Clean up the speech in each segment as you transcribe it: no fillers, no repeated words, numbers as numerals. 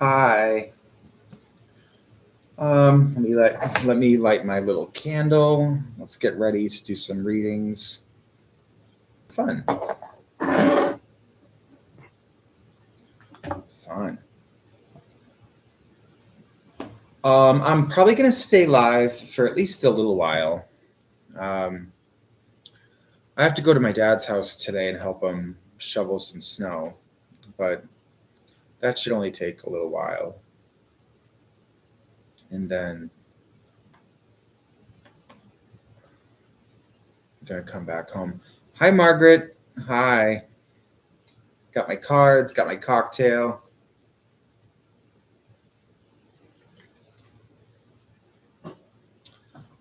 Hi. Let me light my little candle. Let's get ready to do some readings. Fun. Fun. I'm probably gonna stay live for at least a little while. I have to go to my dad's house today and help him shovel some snow, but that should only take a little while. And then I'm gonna come back home. Hi, Margaret. Hi. Got my cards, got my cocktail.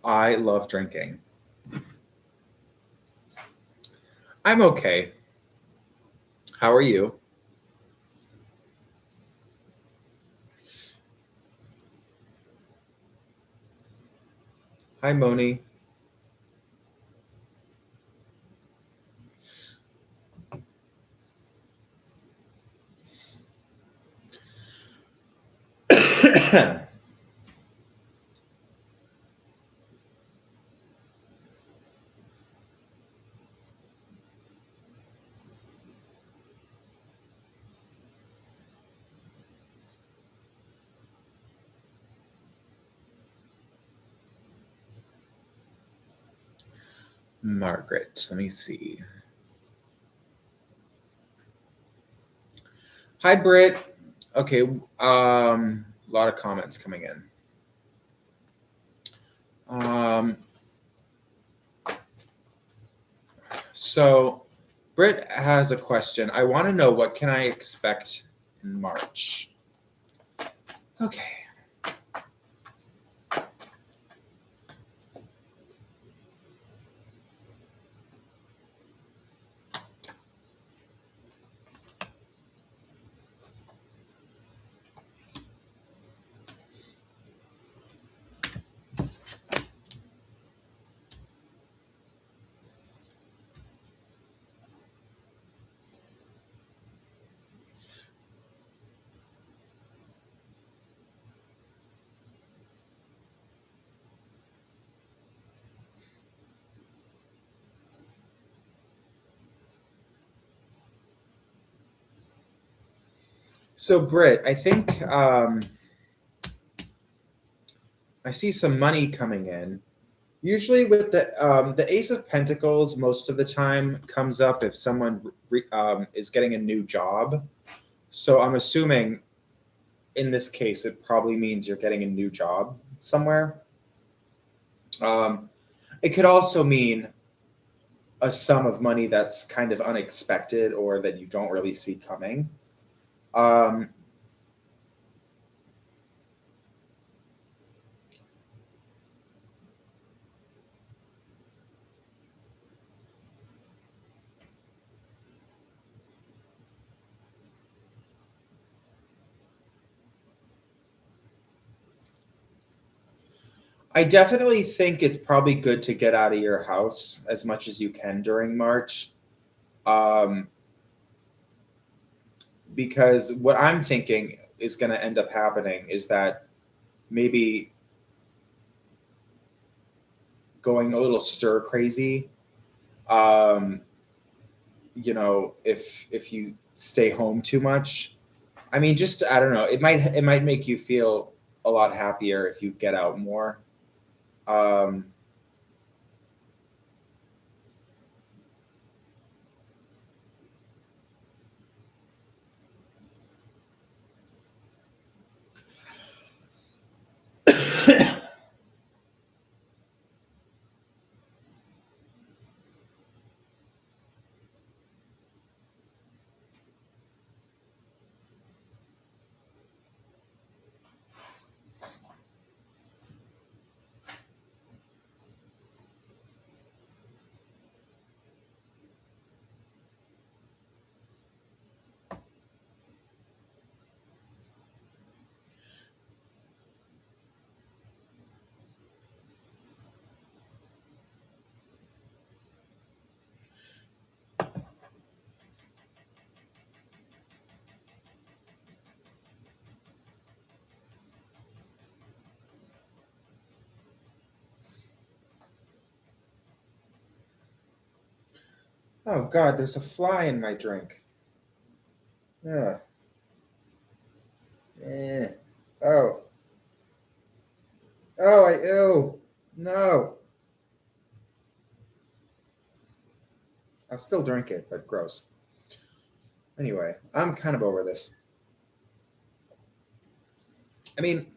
I love drinking. I'm okay. How are you? Hi, Moni. Margaret, let me see. Hi, Britt. Okay, a lot of comments coming in. So Britt has a question. I want to know, what can I expect in March? Okay. So Britt, I think I see some money coming in. Usually with the Ace of Pentacles, most of the time comes up if someone is getting a new job. So I'm assuming in this case, it probably means you're getting a new job somewhere. It could also mean a sum of money that's kind of unexpected or that you don't really see coming. Um, I definitely think it's probably good to get out of your house as much as you can during March. Um, because what I'm thinking is going to end up happening is that maybe going a little stir crazy. Um, if you stay home too much, I mean, just I don't know. It might make you feel a lot happier if you get out more. Um, Oh God, there's a fly in my drink. Yeah. Oh. Oh, ew. No. I'll still drink it, but gross. Anyway, I'm kind of over this. I mean,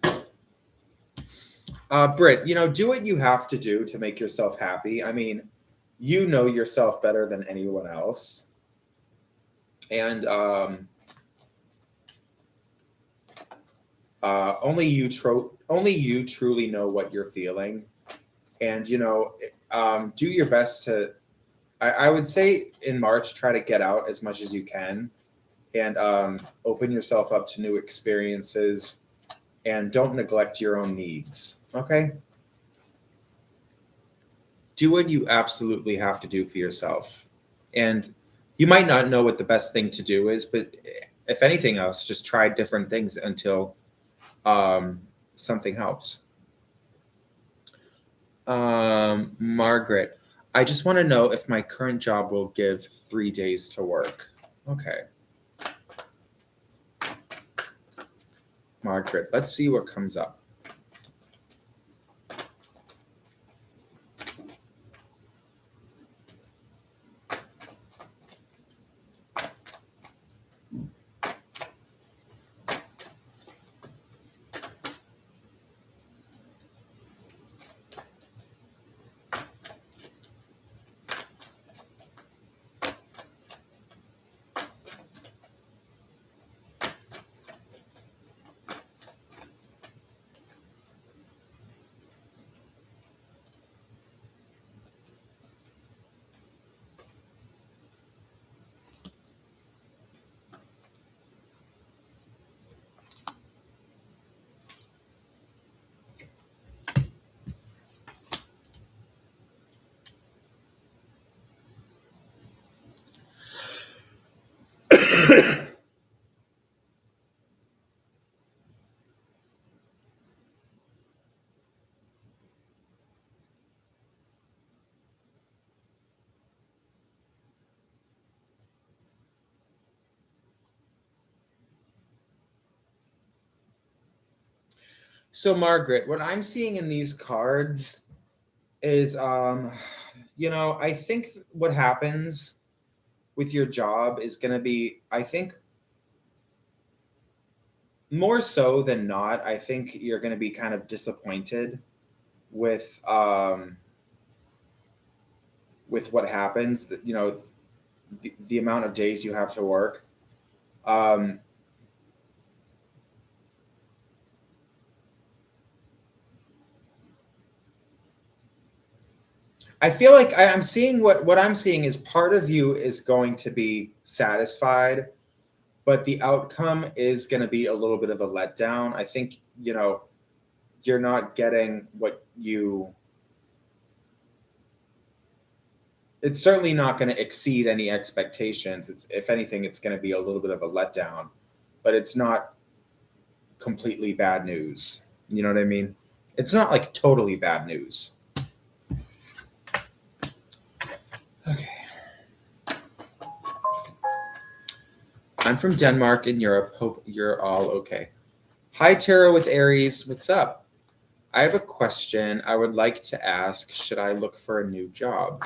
Britt, do what you have to do to make yourself happy. I mean, you know yourself better than anyone else. And only you truly know what you're feeling. And, do your best to, I would say in March, try to get out as much as you can and open yourself up to new experiences and don't neglect your own needs. Okay? Do what you absolutely have to do for yourself. And you might not know what the best thing to do is, but if anything else, just try different things until something helps. Margaret, I just want to know if my current job will give 3 days to work. Okay. Margaret, let's see what comes up. So, Margaret, what I'm seeing in these cards is, I think what happens with your job is going to be, I think, more so than not, I think you're going to be kind of disappointed with what happens. The amount of days you have to work. Um, I feel like I'm seeing what I'm seeing is part of you is going to be satisfied, but the outcome is going to be a little bit of a letdown. I think, you're not getting what you, it's certainly not going to exceed any expectations. It's, if anything, it's going to be a little bit of a letdown, but it's not completely bad news. You know what I mean? It's not like totally bad news. Okay. I'm from Denmark in Europe. Hope you're all okay. Hi, Tarot with Aries. What's up? I have a question I would like to ask. Should I look for a new job?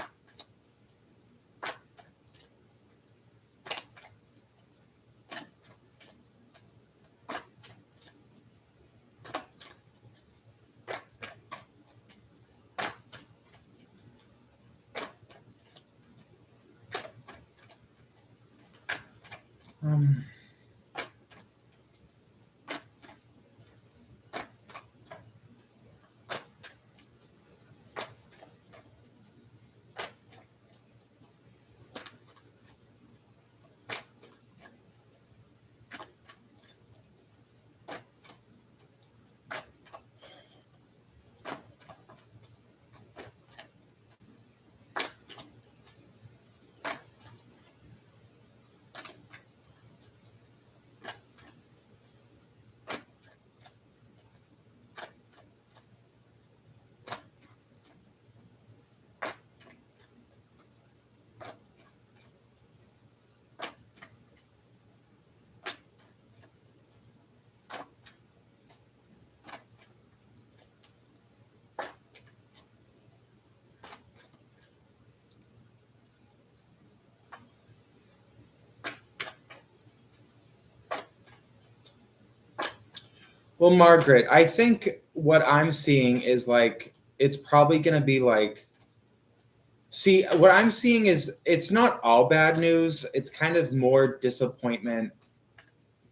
Um, Well, Margaret, I think what I'm seeing is like it's probably going to be like. See, what I'm seeing is it's not all bad news. It's kind of more disappointment.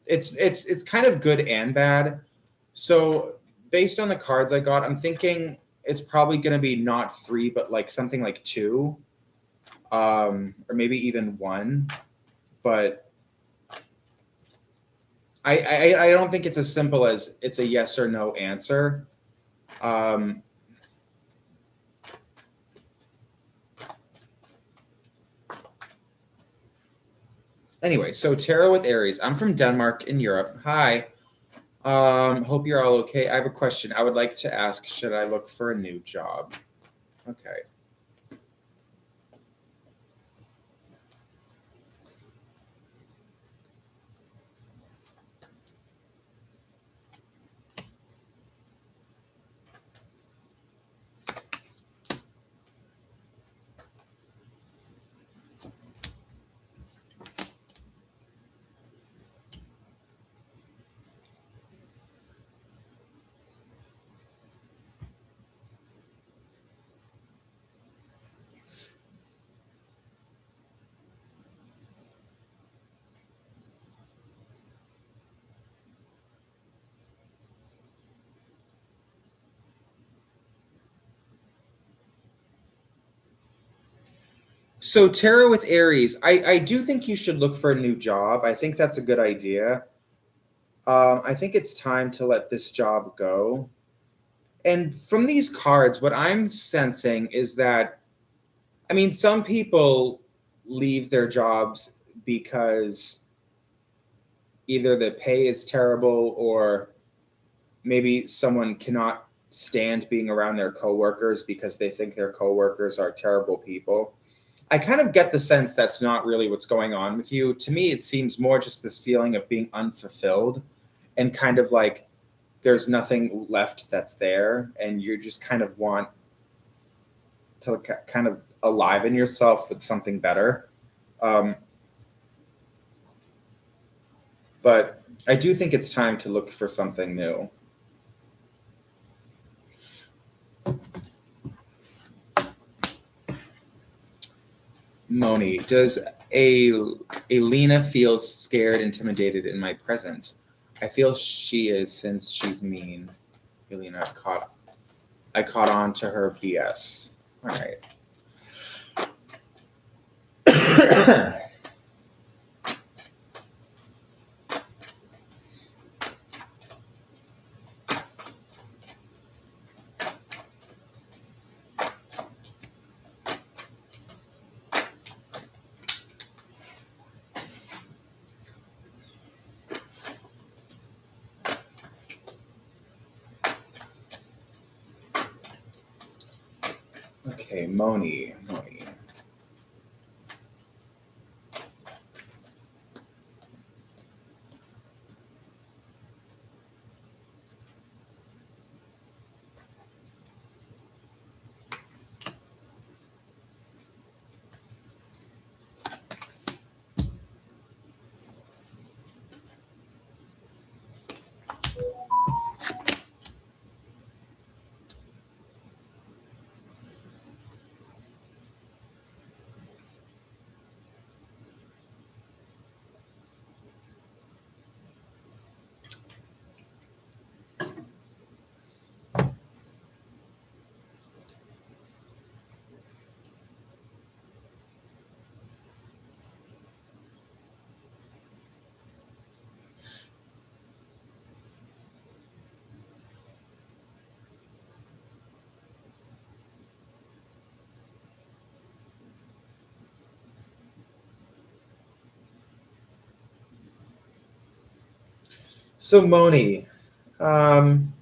It's kind of good and bad. So based on the cards I got, I'm thinking it's probably going to be not 3, but like something like 2, or maybe even 1. But I don't think it's as simple as it's a yes or no answer. Um, anyway, so tarot with Aries. I'm from Denmark in Europe. Hi. Hope you're all okay. I have a question. I would like to ask, should I look for a new job? Okay. So tarot with Aries, I do think you should look for a new job. I think that's a good idea. I think it's time to let this job go. And from these cards, what I'm sensing is that, I mean, some people leave their jobs because either the pay is terrible or maybe someone cannot stand being around their coworkers because they think their coworkers are terrible people. I kind of get the sense that's not really what's going on with you. To me, it seems more just this feeling of being unfulfilled and kind of like there's nothing left that's there, and you just kind of want to kind of aligven yourself with something better. Um, but I do think it's time to look for something new. Moni, does Alina feel scared, intimidated in my presence? I feel she is since she's mean. Alina, I caught on to her BS. All right. Okay, Moni. So Moni, um,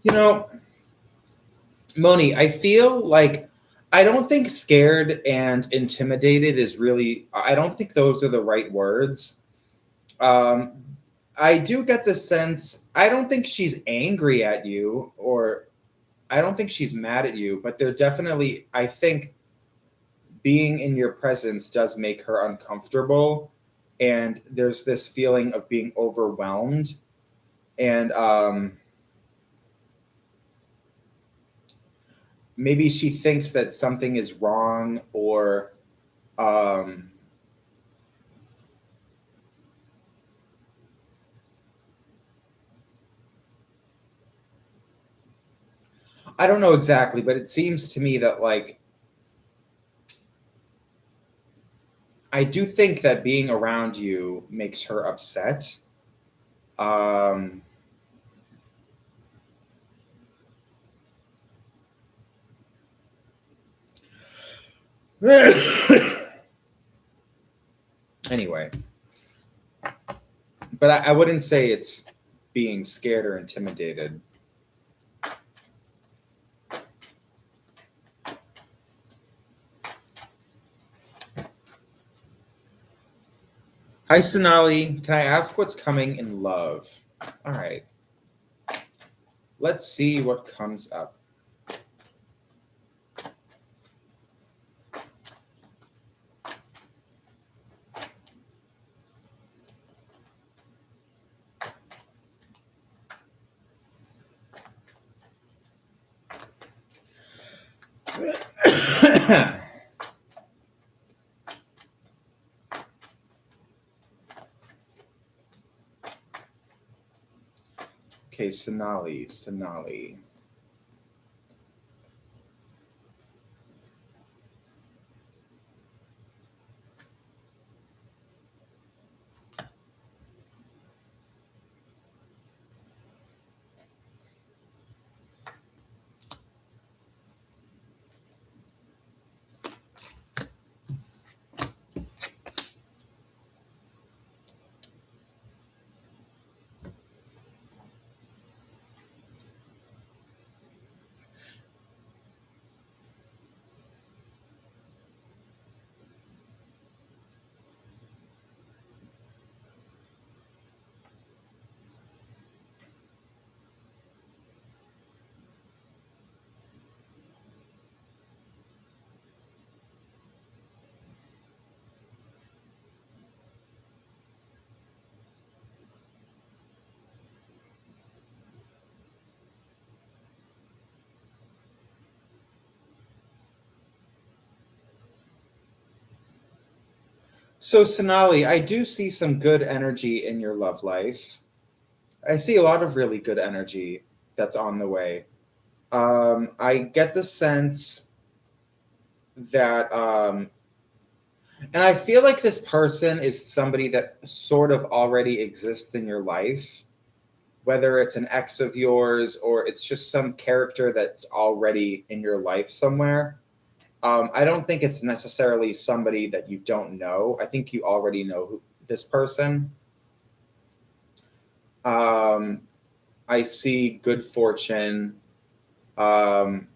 you know, Moni, I feel like I don't think scared and intimidated is really, I don't think those are the right words. Um, I do get the sense, I don't think she's angry at you, or I don't think she's mad at you, but they're definitely, I think being in your presence does make her uncomfortable. And there's this feeling of being overwhelmed. And maybe she thinks that something is wrong, or um, I don't know exactly, but it seems to me that, like, I do think that being around you makes her upset. Um, anyway, but I wouldn't say it's being scared or intimidated. Hi, Sonali. Can I ask what's coming in love? All right. Let's see what comes up. Okay, Sonali. So, Sonali, I do see some good energy in your love life. I see a lot of really good energy that's on the way. I get the sense that, and I feel like this person is somebody that sort of already exists in your life, whether it's an ex of yours or it's just some character that's already in your life somewhere. I don't think it's necessarily somebody that you don't know. I think you already know this person. Um, I see good fortune. Um,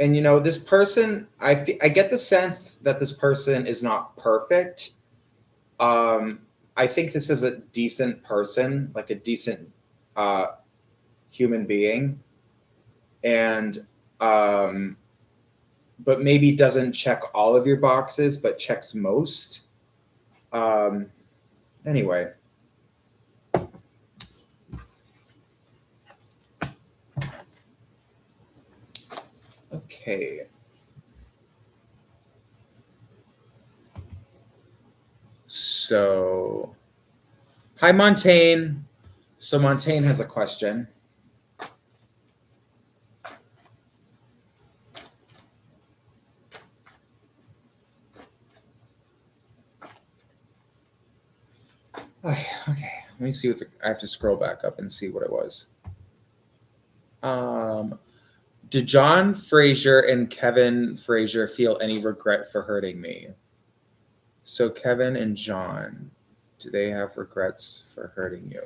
and this person, I get the sense that this person is not perfect. Um, I think this is a decent person, like a decent uh, human being, and um, but maybe doesn't check all of your boxes, but checks most. Um, anyway, okay. So, hi, Montaigne. So, Montaigne has a question. Okay, let me see what I have to scroll back up and see what it was. Um, did John Fraser and Kevin Fraser feel any regret for hurting me? So, Kevin and John, do they have regrets for hurting you?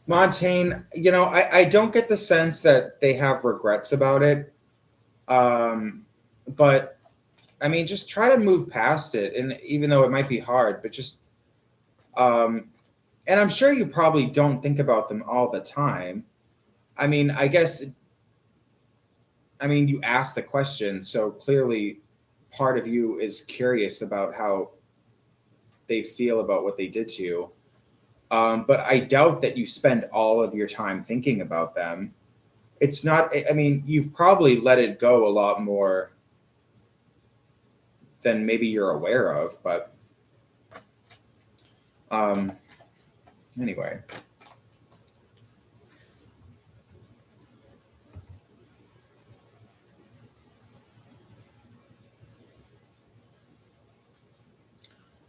Montaigne, you know, I don't get the sense that they have regrets about it. But I mean, just try to move past it. And even though it might be hard, but just, um, and I'm sure you probably don't think about them all the time. I mean, you asked the question, so clearly part of you is curious about how they feel about what they did to you. But I doubt that you spend all of your time thinking about them. It's not, I mean, you've probably let it go a lot more than maybe you're aware of, but um, anyway.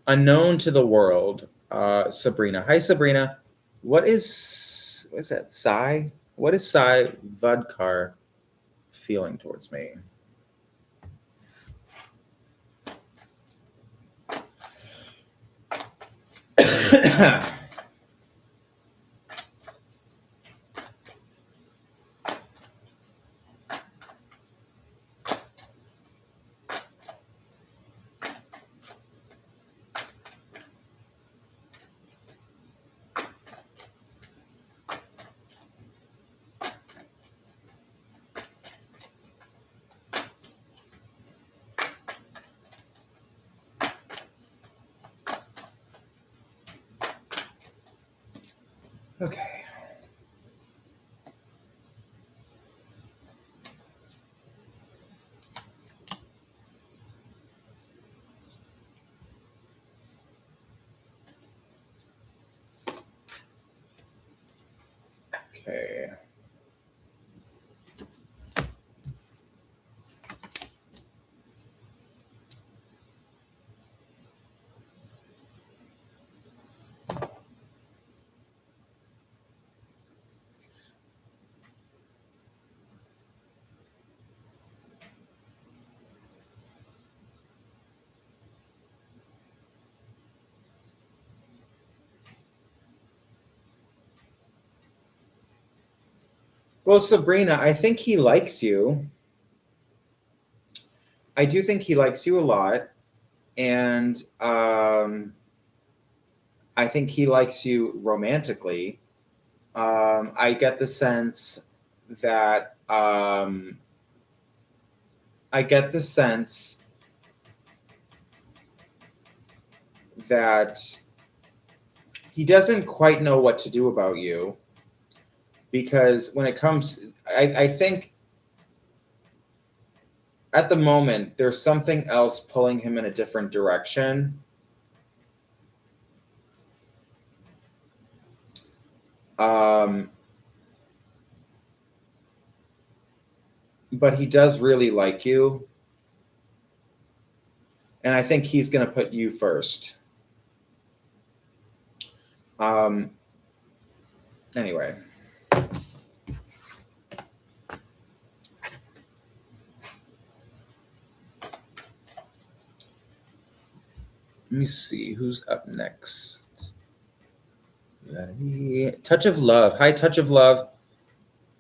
Unknown to the world, Sabrina. Hi, Sabrina. What is that? Sai? What is Sai Vodkar feeling towards me? Okay. Okay. Well, Sabrina, I think he likes you. I do think he likes you a lot. And I think he likes you romantically. I get the sense that I get the sense that he doesn't quite know what to do about you because when it comes, I think at the moment there's something else pulling him in a different direction. Um, but he does really like you, and I think he's going to put you first. Um, anyway. Let me see who's up next. Touch of Love. Hi, Touch of Love.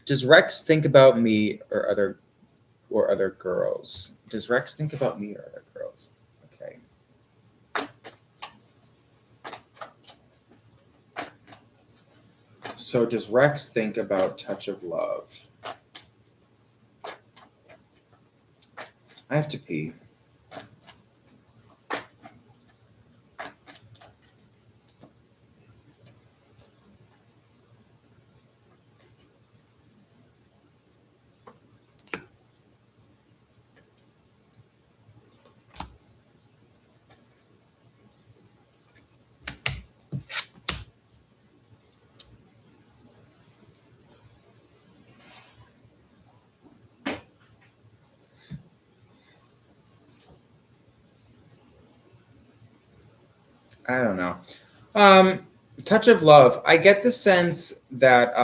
Does Rex think about me or other girls? Does Rex think about me or other girls? Okay. So does Rex think about Touch of Love? I have to pee. I don't know. Touch of Love. I get the sense that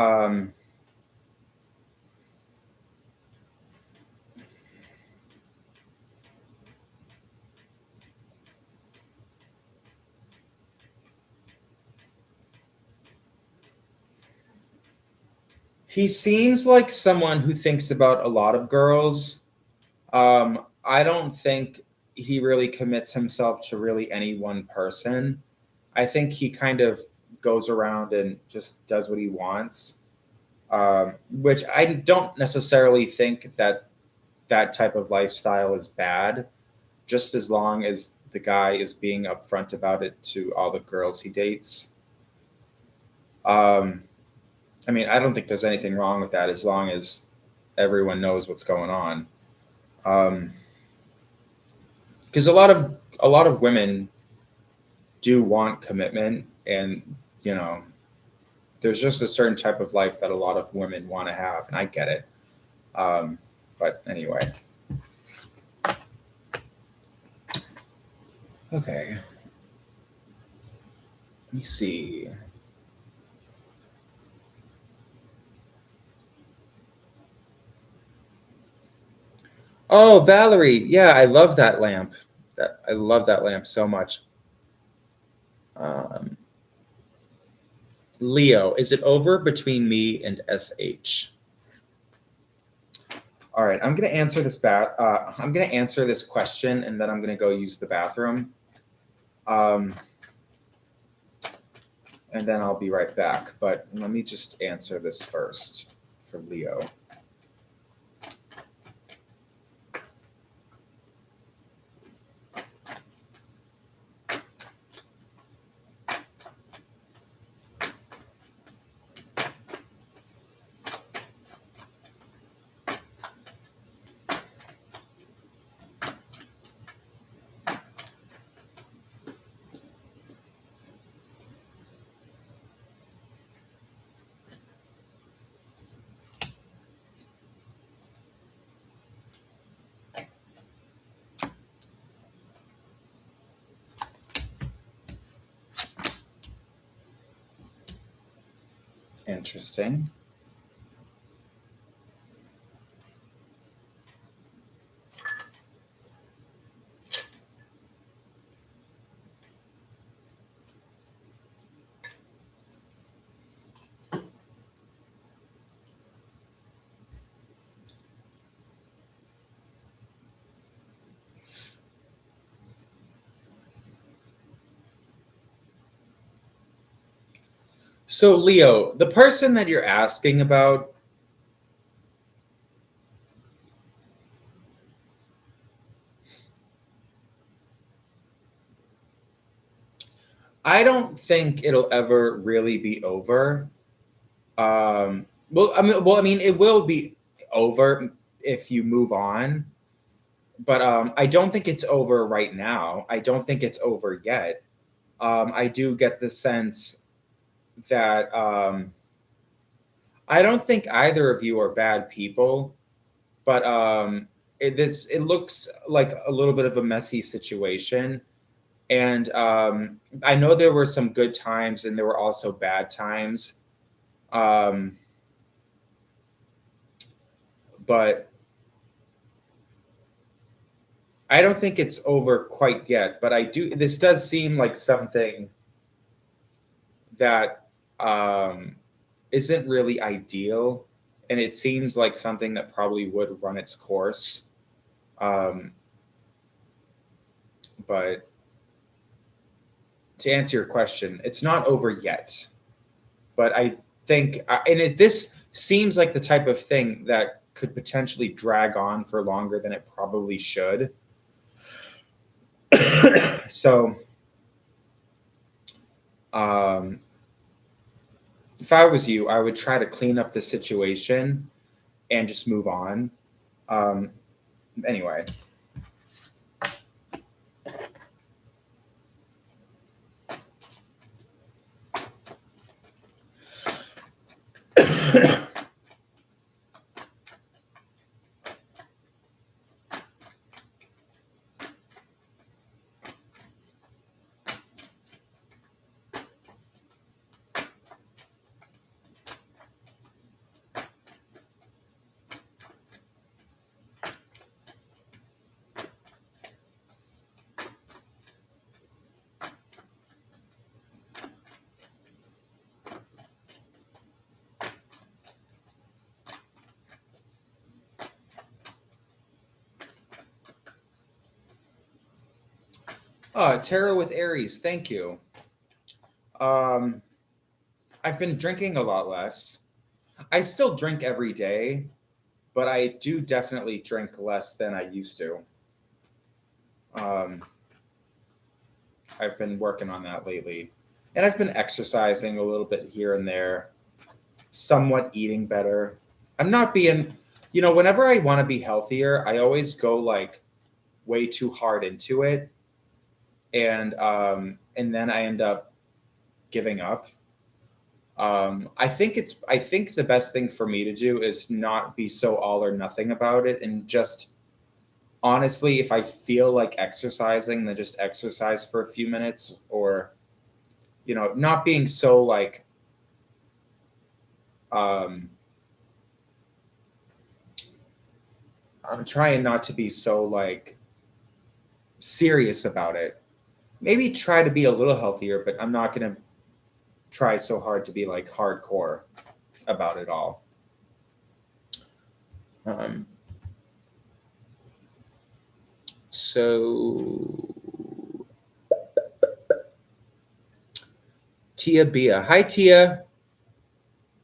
He seems like someone who thinks about a lot of girls. I don't think he really commits himself to really any one person. I think he kind of goes around and just does what he wants, which I don't necessarily think that that type of lifestyle is bad, just as long as the guy is being upfront about it to all the girls he dates. Um, I mean, I don't think there's anything wrong with that as long as everyone knows what's going on. Because a lot of women do want commitment, and you know, there's just a certain type of life that a lot of women want to have, and I get it. Um, but anyway, okay. Let me see. Oh, Valerie, yeah, I love that lamp. That I love that lamp so much. Um, Leo, is it over between me and SH? All right, I'm gonna answer this I'm gonna answer this question, and then I'm gonna go use the bathroom. Um, and then I'll be right back. But let me just answer this first for Leo. Interesting. So, Leo, the person that you're asking about, I don't think it'll ever really be over. Well, I mean, it will be over if you move on, but I don't think it's over right now. I don't think it's over yet. I do get the sense that I don't think either of you are bad people, but it looks like a little bit of a messy situation. And I know there were some good times and there were also bad times. Um, but I don't think it's over quite yet. But this does seem like something that isn't really ideal. And it seems like something that probably would run its course. Um, but to answer your question, it's not over yet. But I think, this seems like the type of thing that could potentially drag on for longer than it probably should. So, um, if I was you, I would try to clean up the situation and just move on. Um, anyway. Tarot with Aries, thank you. I've been drinking a lot less. I still drink every day, but I do definitely drink less than I used to. I've been working on that lately. And I've been exercising a little bit here and there, somewhat eating better. I'm not being, whenever I want to be healthier, I always go like way too hard into it. And then I end up giving up. I think the best thing for me to do is not be so all or nothing about it, and just honestly, if I feel like exercising, then just exercise for a few minutes, or not being so like I'm trying not to be so like serious about it. Maybe try to be a little healthier, but I'm not going to try so hard to be like hardcore about it all. So Tia Bia. Hi, Tia.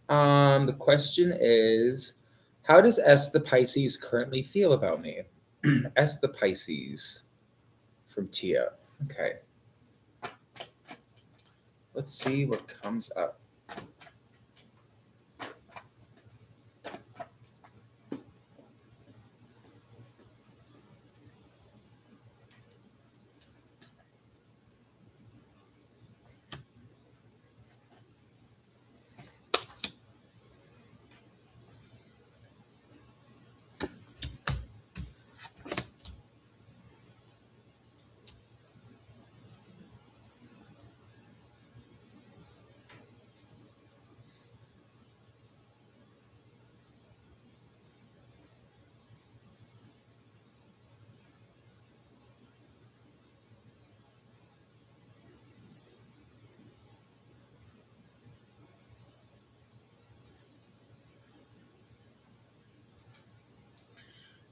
The question is, how does S the Pisces currently feel about me? S the Pisces from Tia. Okay. Let's see what comes up.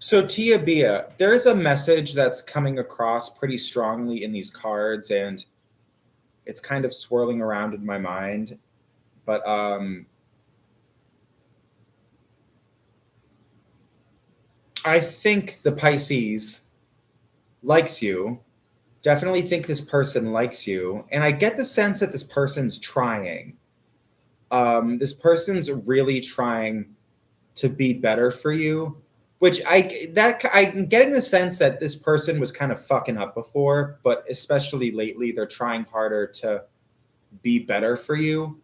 So Tia Bia, there's a message that's coming across pretty strongly in these cards, and it's kind of swirling around in my mind. But I think the Pisces likes you. Definitely think this person likes you. And I get the sense that this person's trying. This person's really trying to be better for you, which I'm getting the sense that this person was kind of fucking up before, but especially lately, they're trying harder to be better for you.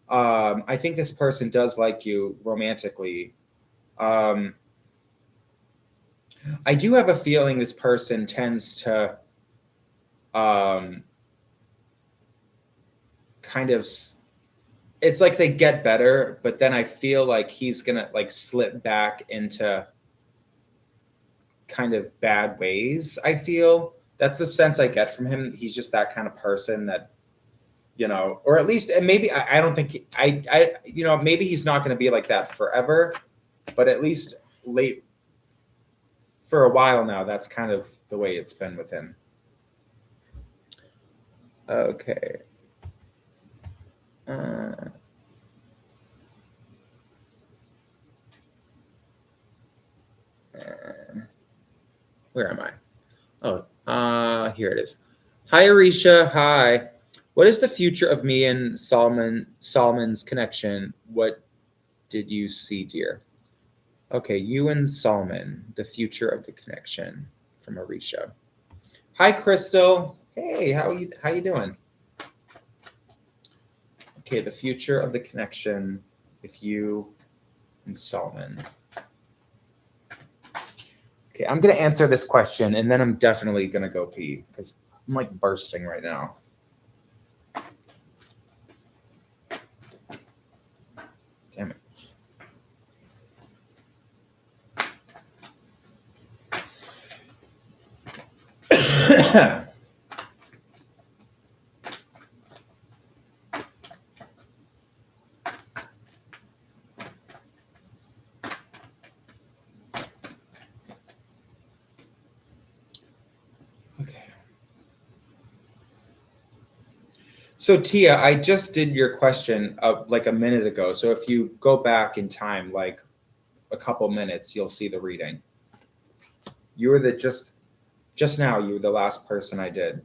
I think this person does like you romantically. I do have a feeling this person tends to kind of, it's like they get better, but then I feel like he's gonna like slip back into kind of bad ways. I feel that's the sense I get from him. He's just that kind of person that, or at least, and maybe I don't think maybe he's not going to be like that forever, but at least for a while now, that's kind of the way it's been with him. Okay. Where am I? Oh, here it is. Hi, Arisha. Hi. What is the future of me and Solomon's connection? What did you see, dear? Okay, you and Solomon, the future of the connection, from Arisha. Hi, Crystal. Hey, how you doing? Okay, the future of the connection with you and Solomon. Okay, I'm gonna answer this question, and then I'm definitely gonna go pee because I'm like bursting right now. Damn it. Okay. So Tia, I just did your question like a minute ago. So if you go back in time, like a couple minutes, you'll see the reading. You were the just now. You were the last person I did.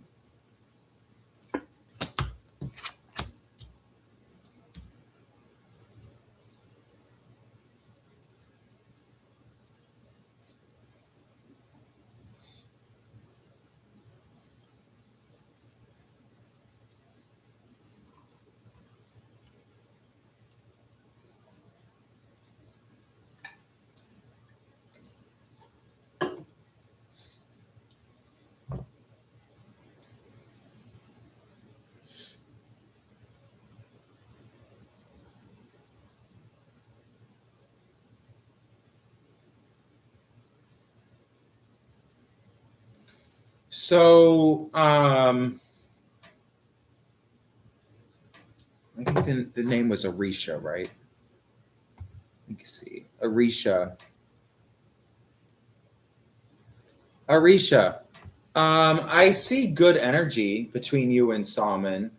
So I think the name was Arisha, right? Let me see. Arisha. Arisha. I see good energy between you and Salman.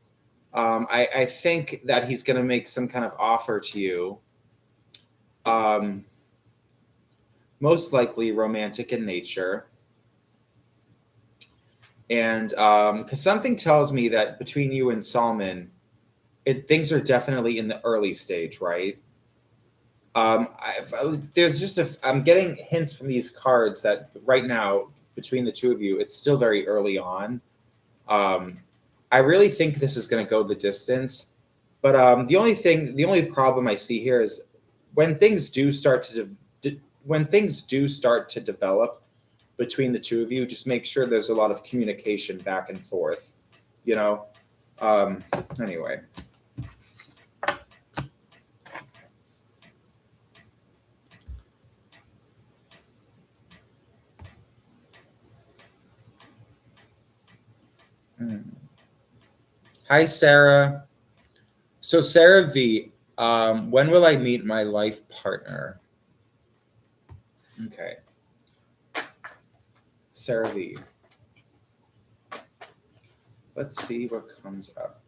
I think that he's going to make some kind of offer to you. Most likely romantic in nature. And because something tells me that between you and Salman, things are definitely in the early stage, right? There's just I'm getting hints from these cards that right now between the two of you, it's still very early on. Um, I really think this is going to go the distance, but the only problem I see here is when things do start to develop between the two of you, just make sure there's a lot of communication back and forth. You know. Um, anyway. Hi, Sarah. So, Sarah V, when will I meet my life partner? Okay. Sarah V. Let's see what comes up.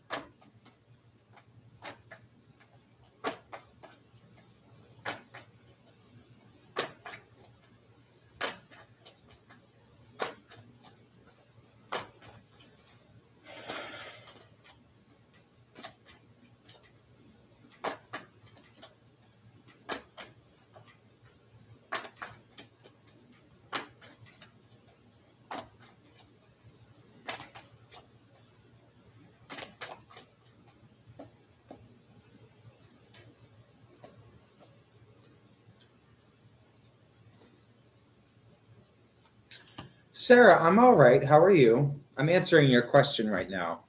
Sarah, I'm all right. How are you? I'm answering your question right now.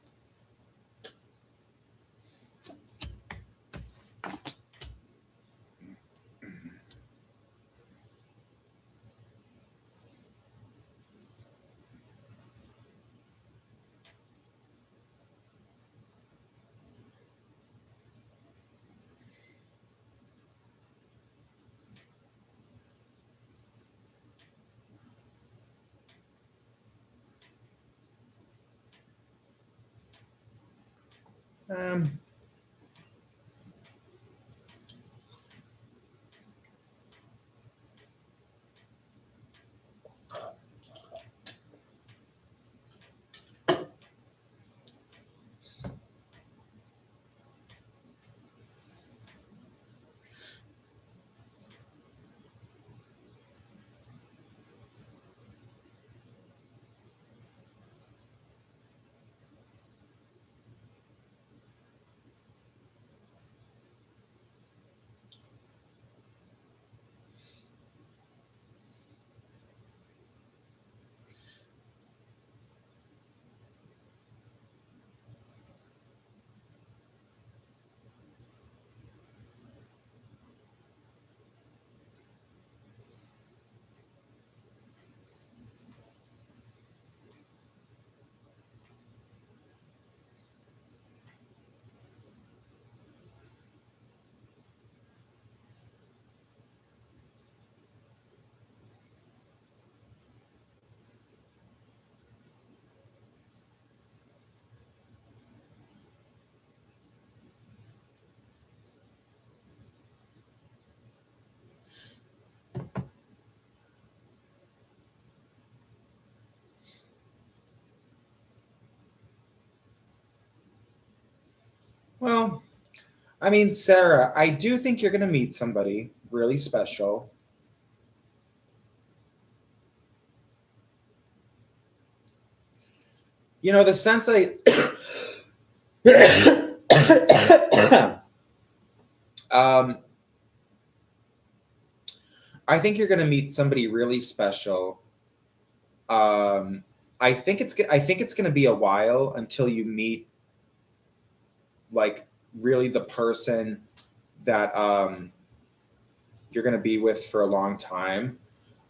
Um, Well, I mean, Sarah, I do think you're going to meet somebody really special. You know, the sense um, I think you're going to meet somebody really special. I think it's going to be a while until you meet like really the person that you're going to be with for a long time.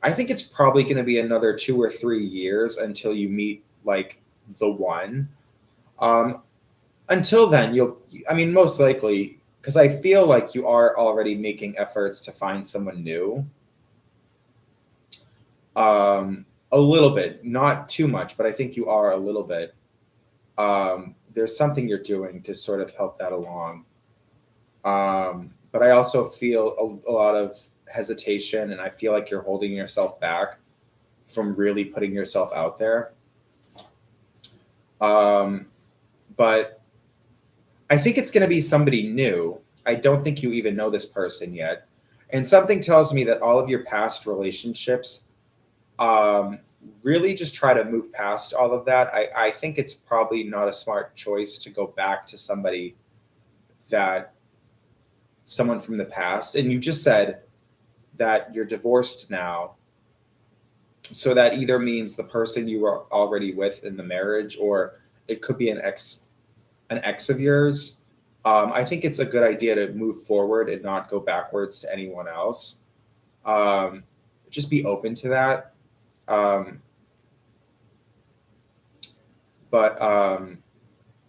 I think it's probably going to be another 2 or 3 years until you meet like the one. Um, until then, I mean, most likely, because I feel like you are already making efforts to find someone new. A little bit, not too much, but I think you are a little bit. There's something you're doing to sort of help that along. But I also feel a lot of hesitation, and I feel like you're holding yourself back from really putting yourself out there. Um, but I think it's going to be somebody new. I don't think you even know this person yet. And something tells me that all of your past relationships, um, really just try to move past all of that. I think it's probably not a smart choice to go back to that someone from the past. And you just said that you're divorced now. So that either means the person you were already with in the marriage, or it could be an ex of yours. I think it's a good idea to move forward and not go backwards to anyone else. Um, just be open to that. Um, but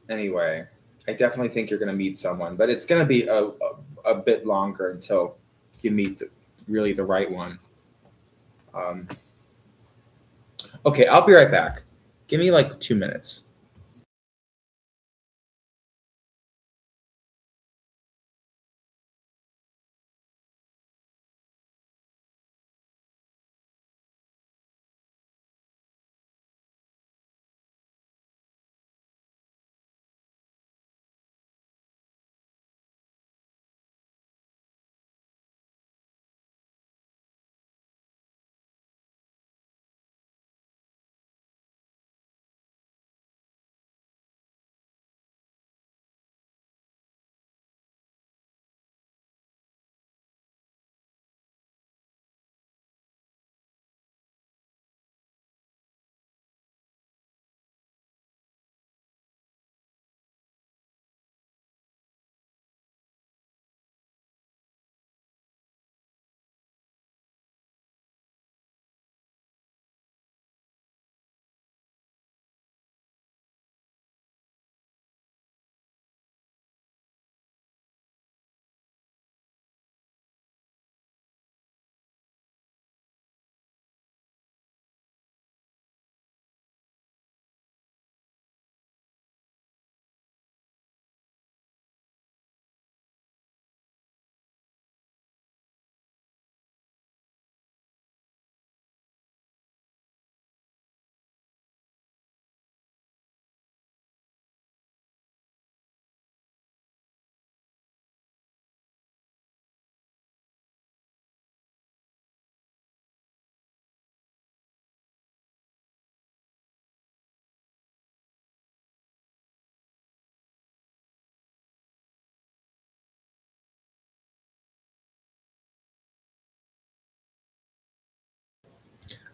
anyway, I definitely think you're going to meet someone, but it's going to be a bit longer until you meet really the right one. Um, okay, I'll be right back. Give me like 2 minutes.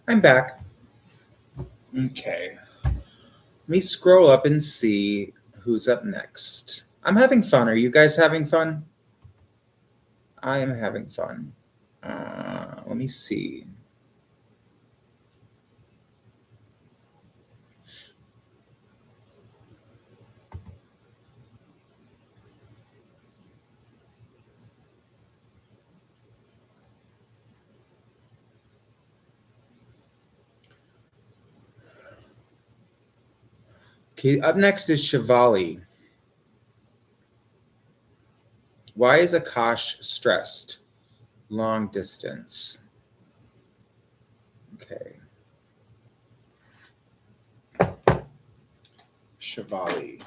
I'm back. Okay. Let me scroll up and see who's up next. I'm having fun. Are you guys having fun? I am having fun. Let me see. Okay, up next is Shivali. Why is Akash stressed? Long distance. Okay. Shivali.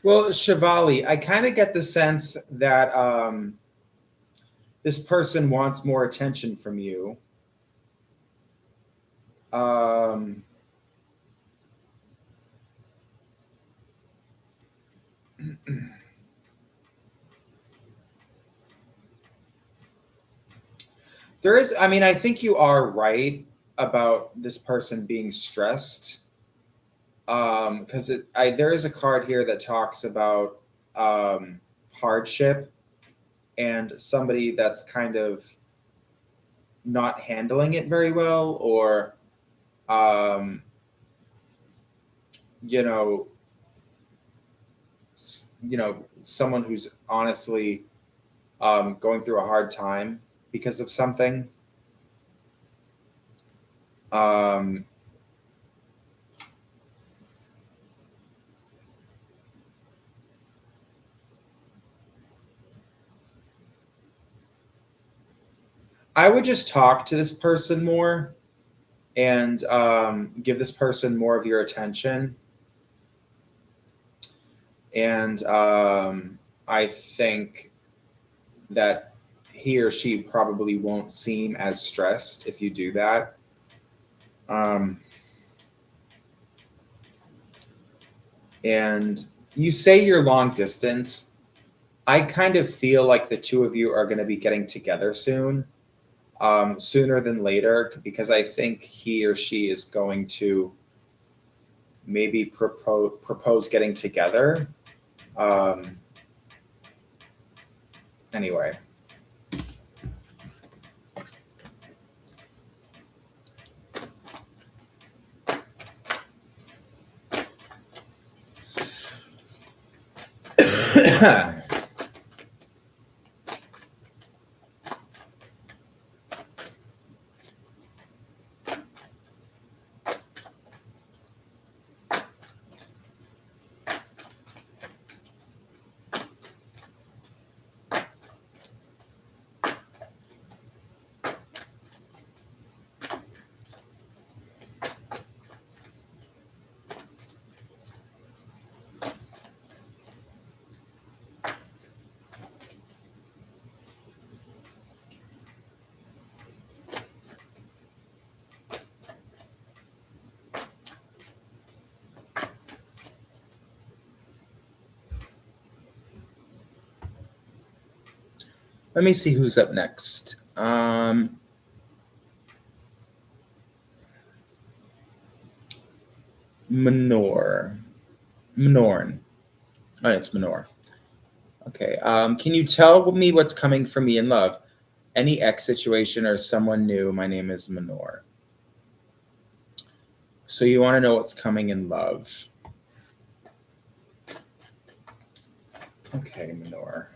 Well, Shivali, I kind of get the sense that this person wants more attention from you. Um, there is, I mean, I think you are right about this person being stressed. Because there is a card here that talks about hardship and somebody that's kind of not handling it very well, or um, you know, someone who's honestly going through a hard time because of something. Um, I would just talk to this person more and give this person more of your attention. And I think that he or she probably won't seem as stressed if you do that. Um, and you say you're long distance. I kind of feel like the two of you are going to be getting together soon, sooner than later, because I think he or she is going to maybe propose getting together. Um, anyway. Let me see who's up next. Menorn. Oh, it's Menor. Okay. Can you tell me what's coming for me in love? Any ex situation or someone new? My name is Menor. So you want to know what's coming in love? Okay, Menor.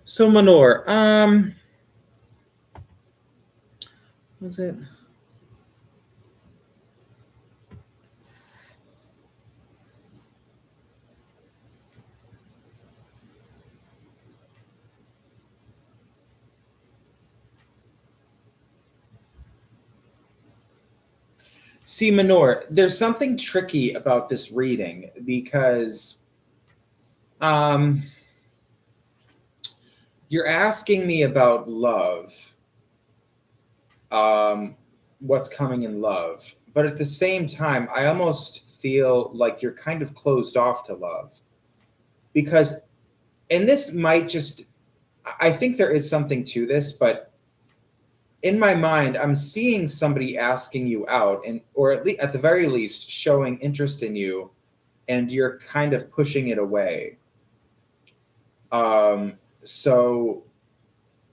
So Menor, was it? See, Manor, there's something tricky about this reading because you're asking me about love, what's coming in love. But at the same time, I almost feel like you're kind of closed off to love. Because, and this might just, I think there is something to this, but in my mind, I'm seeing somebody asking you out, and or at the very least showing interest in you, and you're kind of pushing it away. So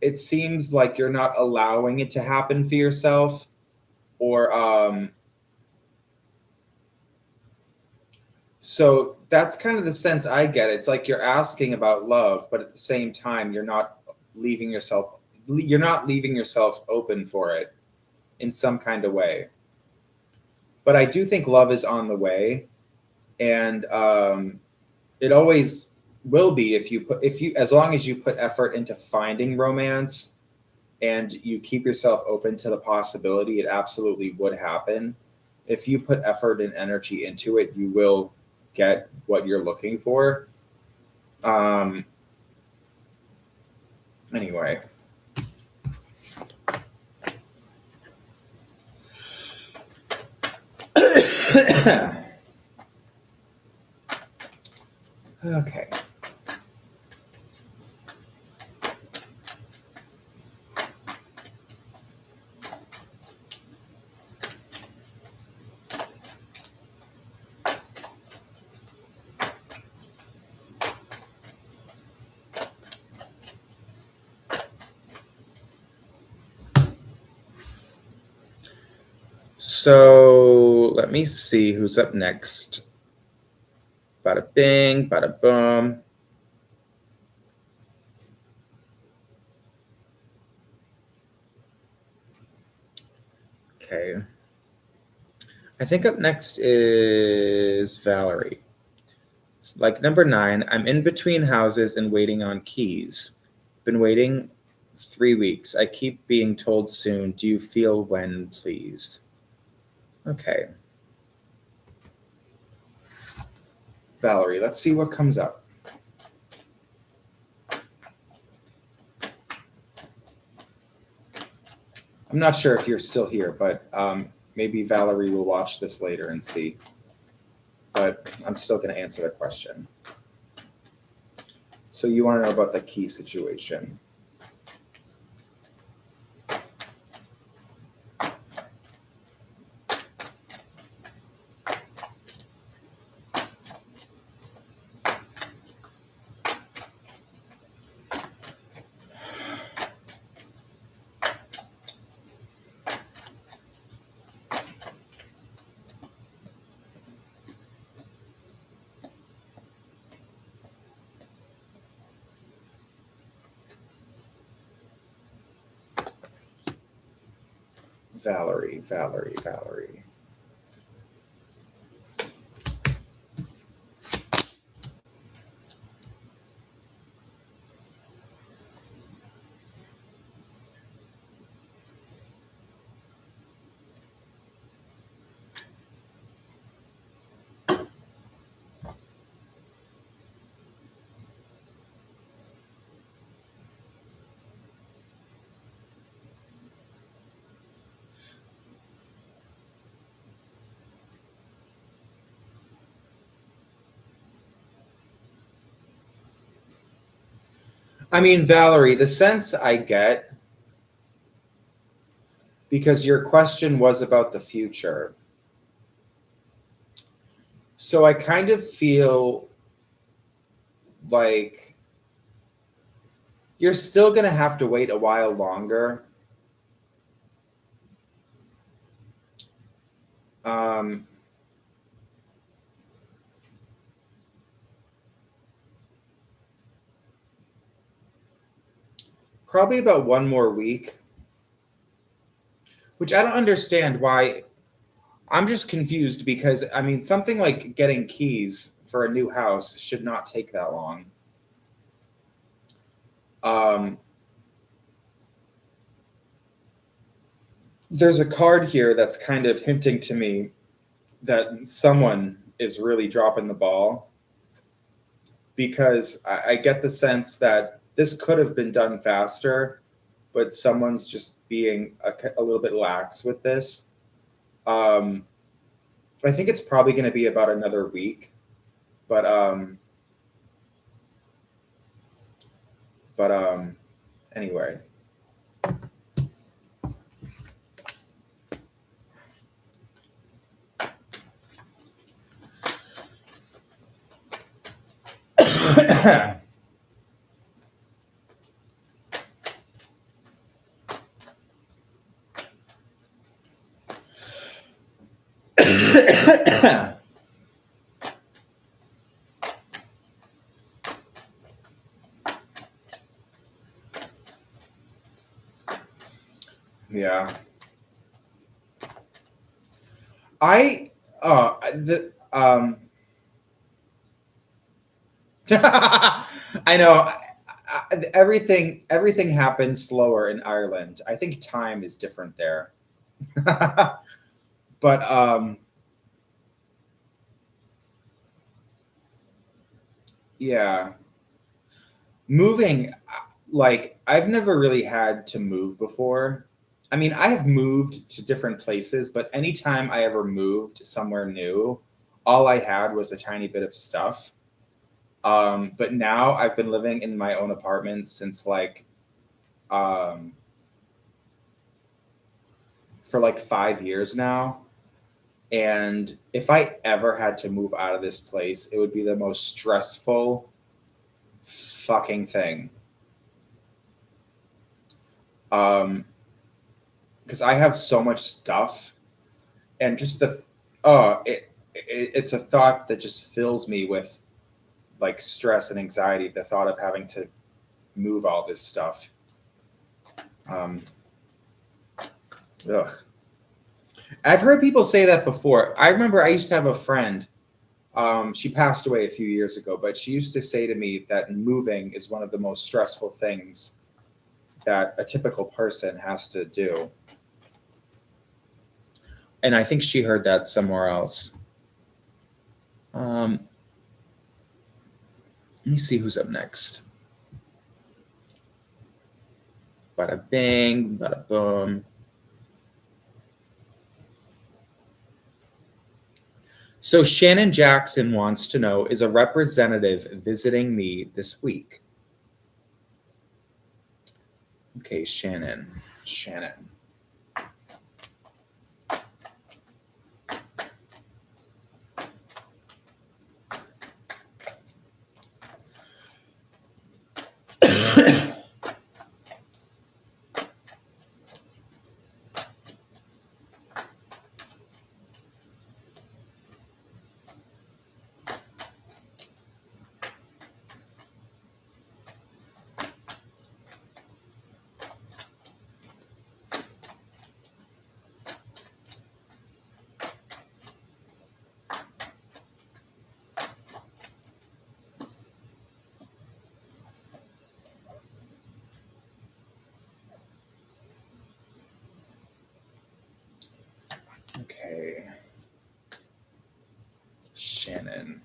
it seems like you're not allowing it to happen for yourself, or so that's kind of the sense I get. It's like you're asking about love, but at the same time, leaving yourself you're not leaving yourself open for it in some kind of way. But I do think love is on the way, and it always will be if you as long as you put effort into finding romance and you keep yourself open to the possibility it absolutely would happen. If you put effort and energy into it, you will get what you're looking for. Anyway. Okay. So let me see who's up next. Bada bing, bada boom. Okay. I think up next is Valerie. Like number 9, I'm in between houses and waiting on keys. Been waiting 3 weeks. I keep being told soon. Do you feel when, please? Okay. Valerie, let's see what comes up. I'm not sure if you're still here, but maybe Valerie will watch this later and see. But I'm still going to answer the question. So you want to know about the key situation. Valerie. I mean, Valerie, the sense I get, because your question was about the future. So I kind of feel like you're still going to have to wait a while longer. Probably about 1 more week, which I don't understand why. I'm just confused because, I mean, something like getting keys for a new house should not take that long. there's a card here that's kind of hinting to me that someone is really dropping the ball, because I get the sense that this could have been done faster, but someone's just being a little bit lax with this. I think it's probably going to be about another week, but anyway. Yeah. I I know, everything happens slower in Ireland. I think time is different there. But yeah, moving, like, I've never really had to move before. I mean, I have moved to different places, but anytime I ever moved somewhere new, all I had was a tiny bit of stuff. But now I've been living in my own apartment since like um, for like 5 years now. And if I ever had to move out of this place, it would be the most stressful fucking thing. Because I have so much stuff, and just it's a thought that just fills me with like stress and anxiety. The thought of having to move all this stuff. Um, ugh. I've heard people say that before. I remember I used to have a friend. She passed away a few years ago, but she used to say to me that moving is one of the most stressful things that a typical person has to do. And I think she heard that somewhere else. Let me see who's up next. Bada bing, bada boom. So Shannon Jackson wants to know, is a representative visiting me this week? Okay, Shannon. Okay. Shannon.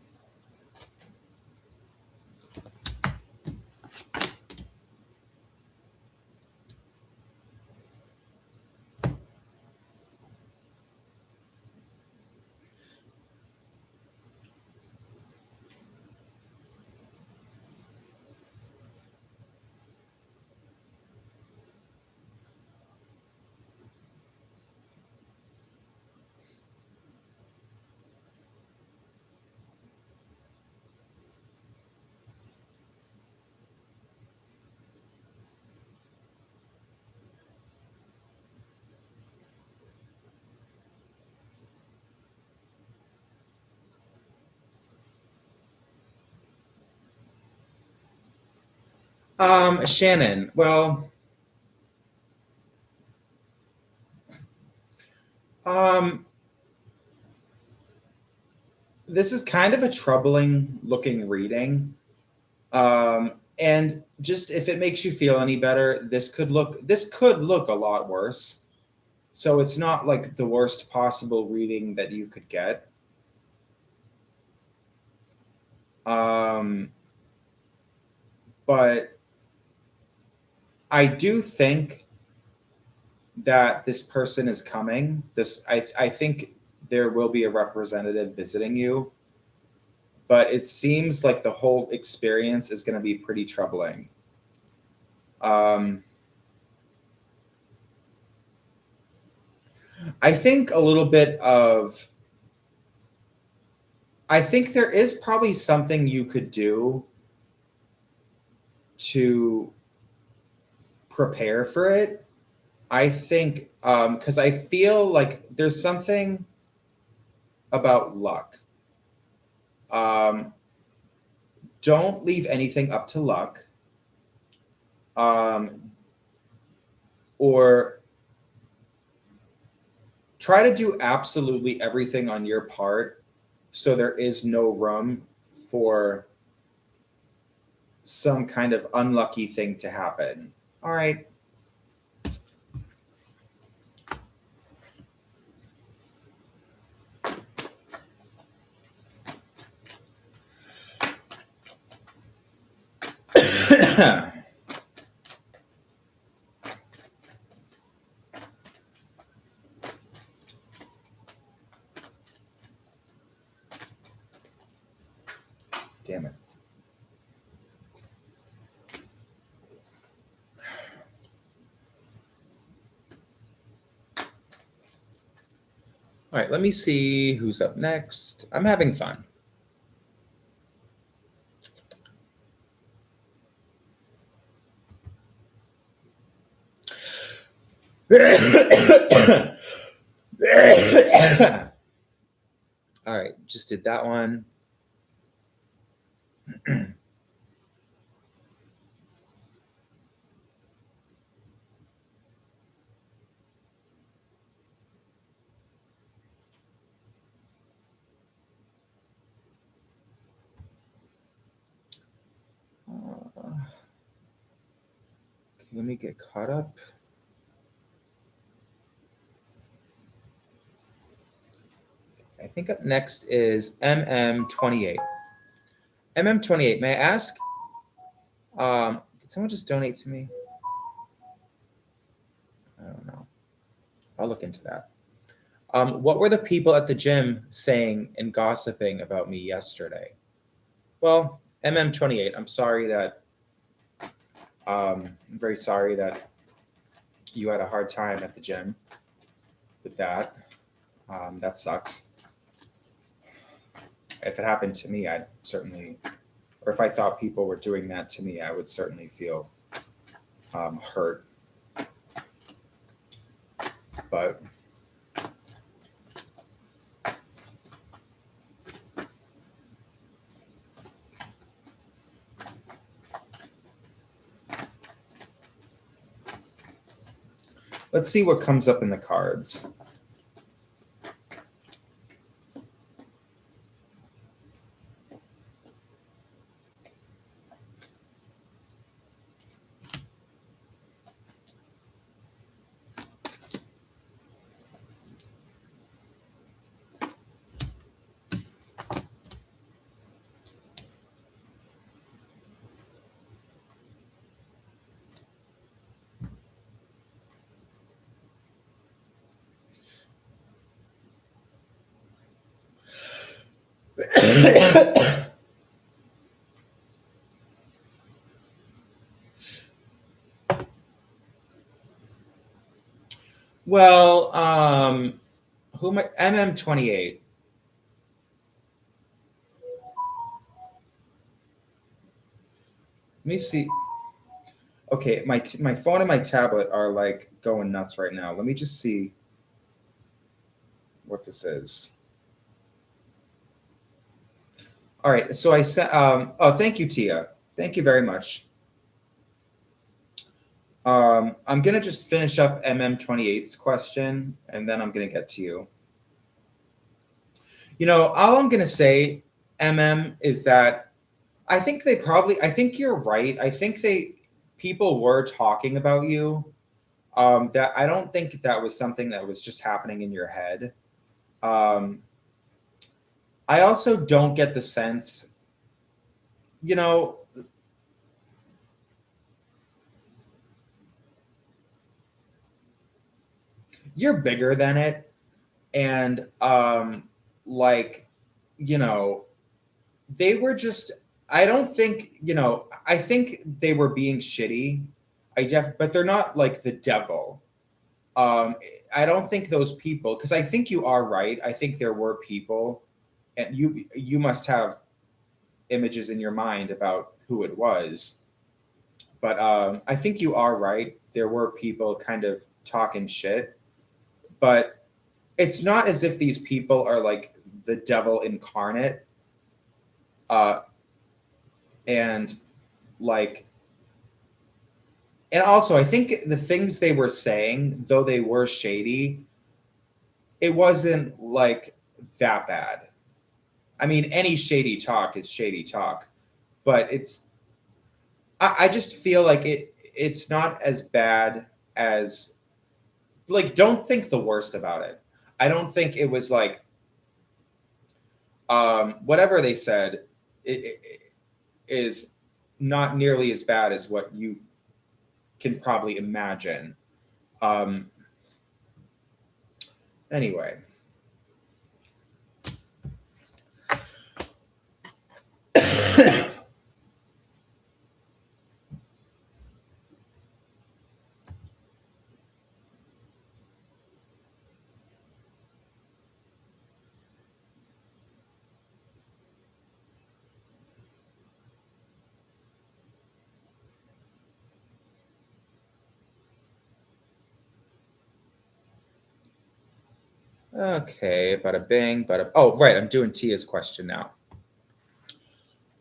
Shannon. Well, um, this is kind of a troubling looking reading. And just if it makes you feel any better, this could look a lot worse. So it's not like the worst possible reading that you could get. But I do think that this person is coming. I think there will be a representative visiting you, but it seems like the whole experience is going to be pretty troubling. I think a little bit of, I think there is probably something you could do to prepare for it. I think, because I feel like there's something about luck. Don't leave anything up to luck. Or try to do absolutely everything on your part so there is no room for some kind of unlucky thing to happen. All right. Damn it. All right, let me see who's up next. I'm having fun. All right, just did that one. Let me get caught up. I think up next is MM28. MM28, may I ask, did someone just donate to me? I don't know. I'll look into that. What were the people at the gym saying and gossiping about me yesterday? Well, MM28, I'm sorry that, I'm very sorry that you had a hard time at the gym with that. That sucks. If it happened to me, I'd certainly, or if I thought people were doing that to me, I would certainly feel hurt. But let's see what comes up in the cards. Well, who am I? MM28. Let me see. Okay, my phone and my tablet are like going nuts right now. Let me just see what this is. All right, so I sent. Oh, thank you, Tia. Thank you very much. I'm gonna just finish up MM28's question, and then I'm gonna get to you. You know, all I'm gonna say, MM, is that I think they probably. I think you're right. I think people were talking about you. That I don't think that was something that was just happening in your head. Um, I also don't get the sense, you know, you're bigger than it, and like, you know, they were just. I don't think, I think they were being shitty. But they're not like the devil. Um, I don't think those people, because I think you are right. I think there were people, and you must have images in your mind about who it was. But I think you are right. There were people kind of talking shit, but it's not as if these people are like the devil incarnate. Uh, and like, and also, I think the things they were saying, though they were shady, it wasn't like that bad. I mean, any shady talk is shady talk, but I just feel like it's not as bad as, like, don't think the worst about it. I don't think it was like, whatever they said it is not nearly as bad as what you can probably imagine. Um, anyway. Okay, bada bing, bada. Oh, right, I'm doing Tia's question now.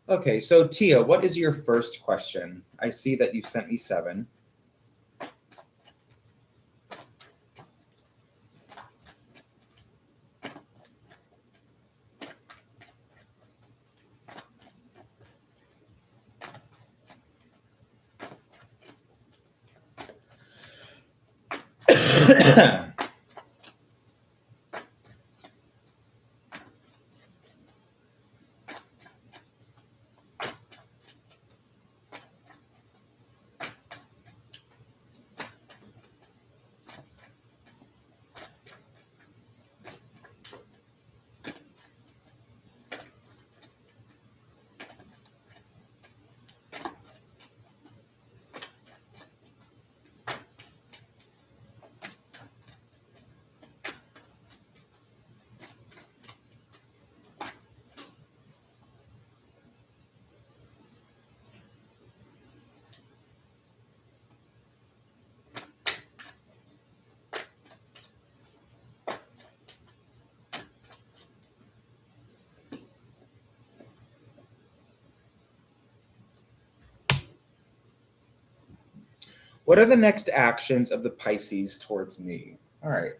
Okay, so Tia, what is your first question? I see that you sent me 7. What are the next actions of the Pisces towards me? All right.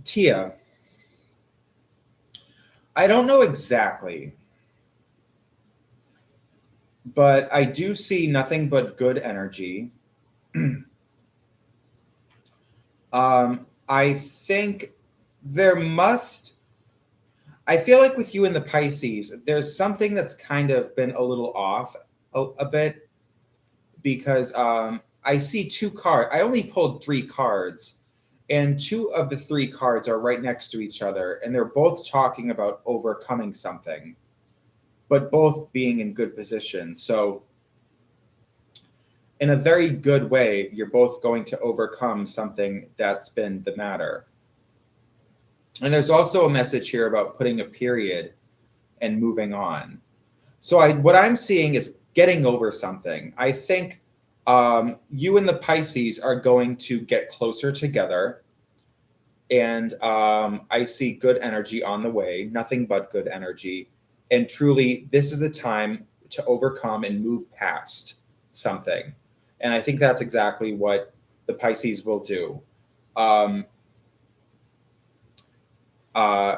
Tia, I don't know exactly, but I do see nothing but good energy. I think there must, I feel like with you and the Pisces, there's something that's kind of been a little off a bit, because I see 2 cards. I only pulled 3 cards, and 2 of the 3 cards are right next to each other, and they're both talking about overcoming something, but both being in good position. So, in a very good way, you're both going to overcome something that's been the matter. And there's also a message here about putting a period and moving on. So what I'm seeing is getting over something. I think you and the Pisces are going to get closer together. And I see good energy on the way, nothing but good energy. And truly, this is a time to overcome and move past something. And I think that's exactly what the Pisces will do. Um, uh,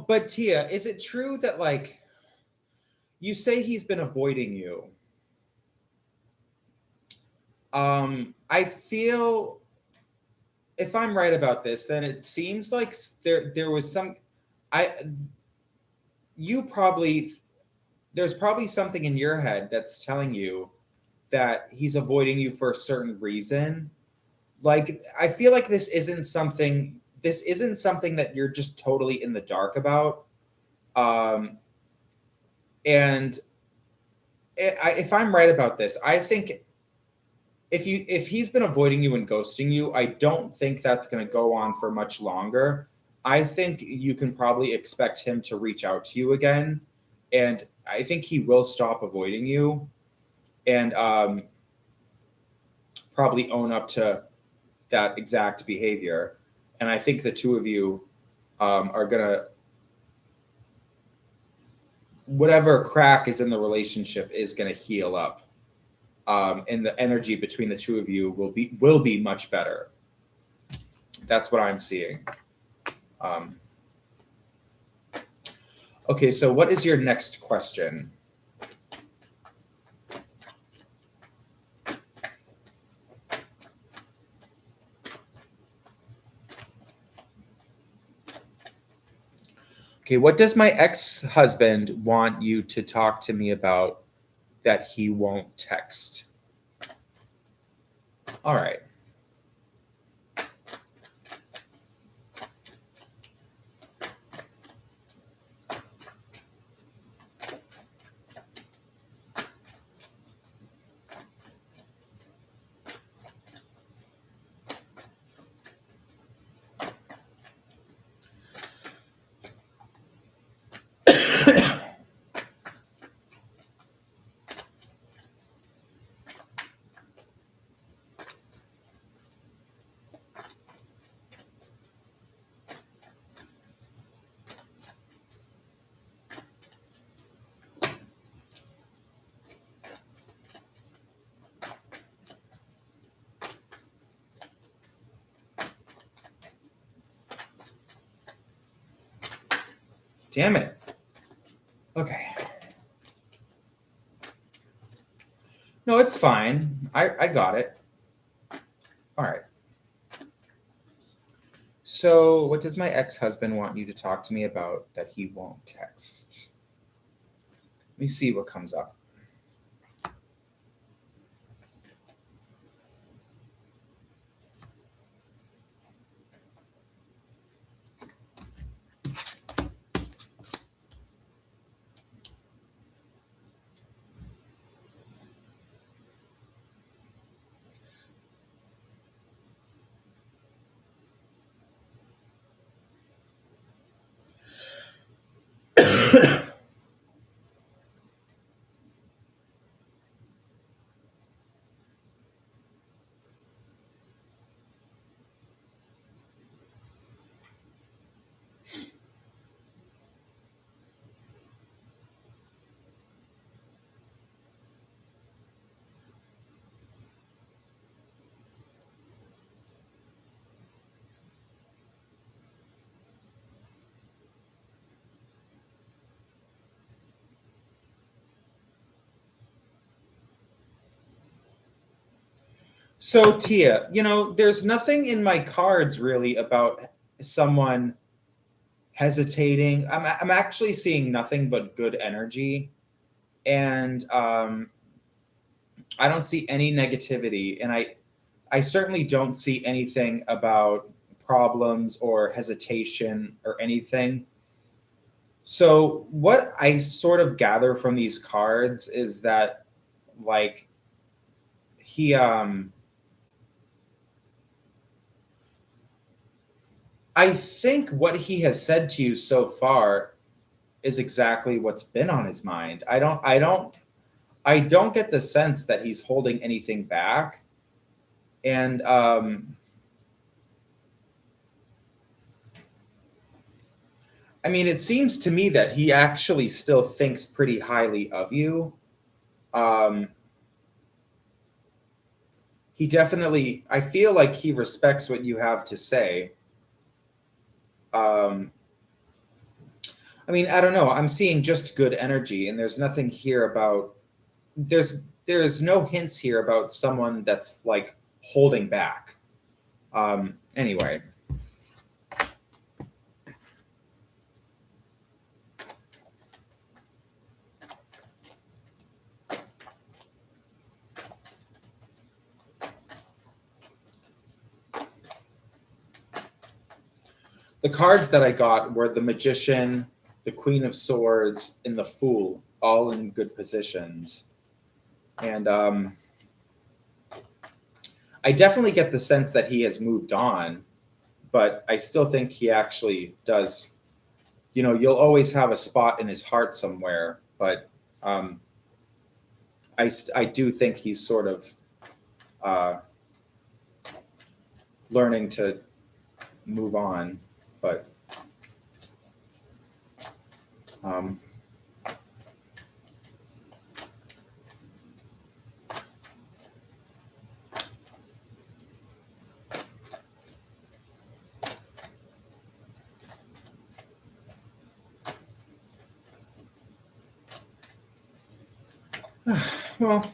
but Tia, is it true that like you say he's been avoiding you? I feel if I'm right about this, then it seems like there was some I you probably there's probably something in your head that's telling you that he's avoiding you for a certain reason. Like I feel like this isn't something that you're just totally in the dark about. Um and if I'm right about this, I think if he's been avoiding you and ghosting you, I don't think that's going to go on for much longer. I think you can probably expect him to reach out to you again, and I think he will stop avoiding you and probably own up to that exact behavior. And I think the two of you are gonna whatever crack is in the relationship is gonna heal up, and the energy between the two of you will be much better. That's what I'm seeing. Um, okay, so what is your next question? Okay, what does my ex-husband want you to talk to me about that he won't text? All right. Damn it. Okay. No, it's fine. I got it. All right. So, what does my ex-husband want you to talk to me about that he won't text? Let me see what comes up. So Tia, you know, there's nothing in my cards really about someone hesitating. I'm actually seeing nothing but good energy, and I don't see any negativity, and I certainly don't see anything about problems or hesitation or anything. So what I sort of gather from these cards is that like he I think what he has said to you so far is exactly what's been on his mind. I don't get the sense that he's holding anything back. And I mean, it seems to me that he actually still thinks pretty highly of you. Um, he definitely, I feel like he respects what you have to say. Um, I mean, I don't know. I'm seeing just good energy, and there's nothing here about there's no hints here about someone that's like holding back. Anyway, the cards that I got were the Magician, the Queen of Swords, and the Fool, all in good positions. And I definitely get the sense that he has moved on, but I still think he actually does. You know, you'll always have a spot in his heart somewhere, but um, I do think he's sort of uh, learning to move on. But um, well,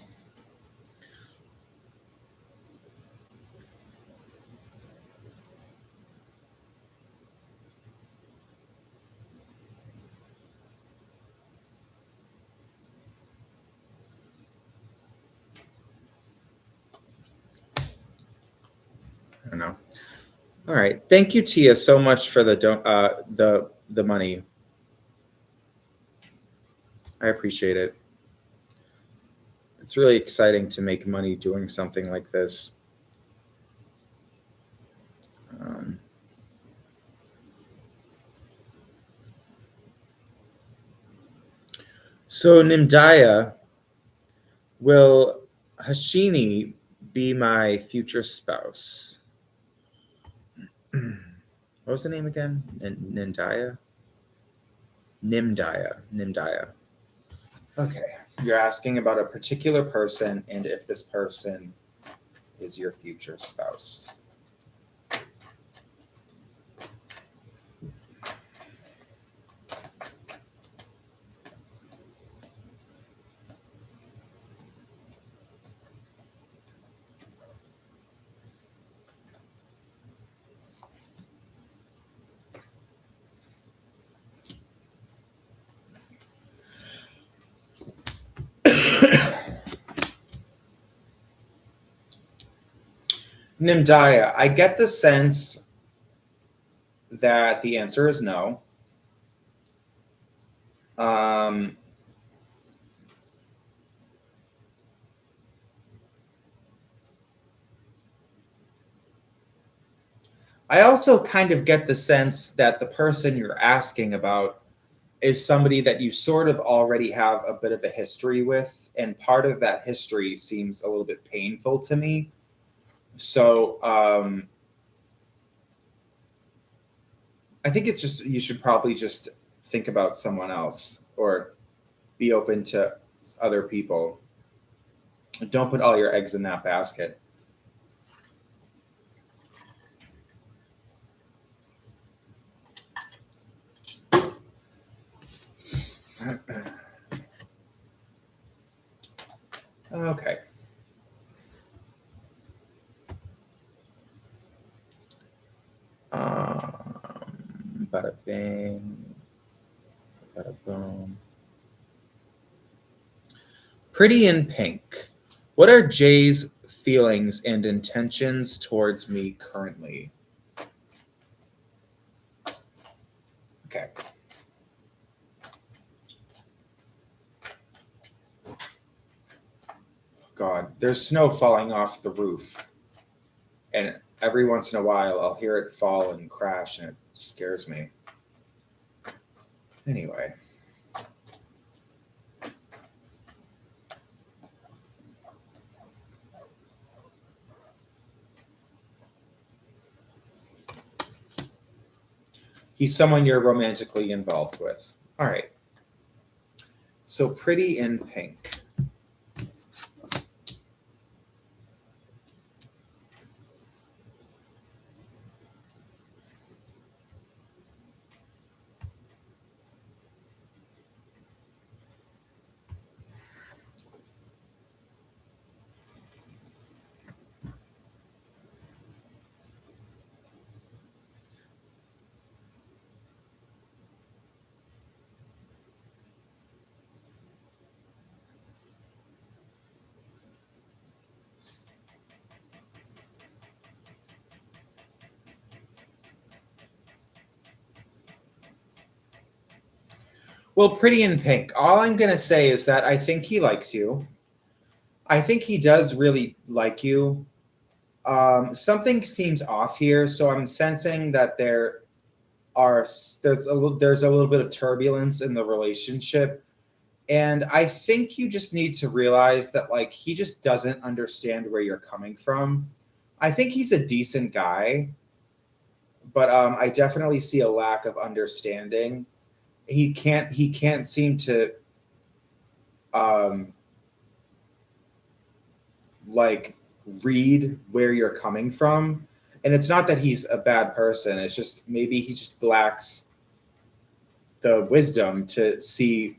I don't know. All right, thank you, Tia, so much for the money. I appreciate it. It's really exciting to make money doing something like this. Um, so Nimdaya, will Hashini be my future spouse? What was the name again? Nimdaya? Nimdaya. Okay. You're asking about a particular person and if this person is your future spouse. Nimdaya, I get the sense that the answer is no. Um, I also kind of get the sense that the person you're asking about is somebody that you sort of already have a bit of a history with, and part of that history seems a little bit painful to me. So I think it's just you should probably just think about someone else or be open to other people. Don't put all your eggs in that basket. Okay. Bada bing. Bada boom. Pretty in pink. What are Jay's feelings and intentions towards me currently? Okay. God, there's snow falling off the roof. And every once in a while, I'll hear it fall and crash, and it scares me. Anyway. He's someone you're romantically involved with. All right. So pretty in pink. Well, pretty in pink. All I'm going to say is that I think he likes you. I think he does really like you. Something seems off here, so I'm sensing that there's a little bit of turbulence in the relationship, and I think you just need to realize that like he just doesn't understand where you're coming from. I think he's a decent guy, but I definitely see a lack of understanding. He can't seem to um, like read where you're coming from. And it's not that he's a bad person, it's just maybe he just lacks the wisdom to see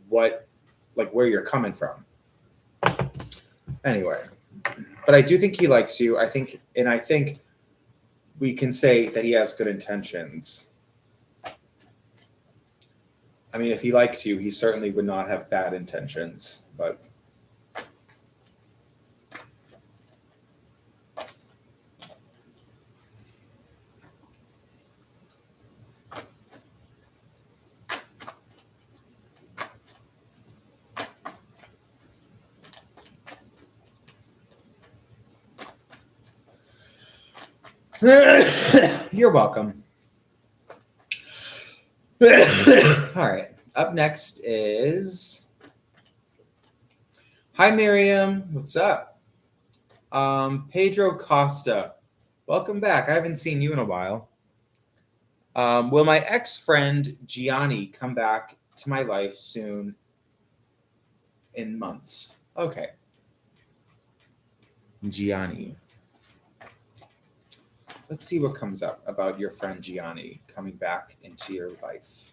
what like where you're coming from. Anyway, but I do think he likes you. I think we can say that he has good intentions. I mean, if he likes you, he certainly would not have bad intentions, but you're welcome. All right. Up next is hi Miriam. What's up? Pedro Costa. Welcome back. I haven't seen you in a while. Will my ex-friend Gianni come back to my life soon? In months. Okay. Gianni. Let's see what comes up about your friend Gianni coming back into your life.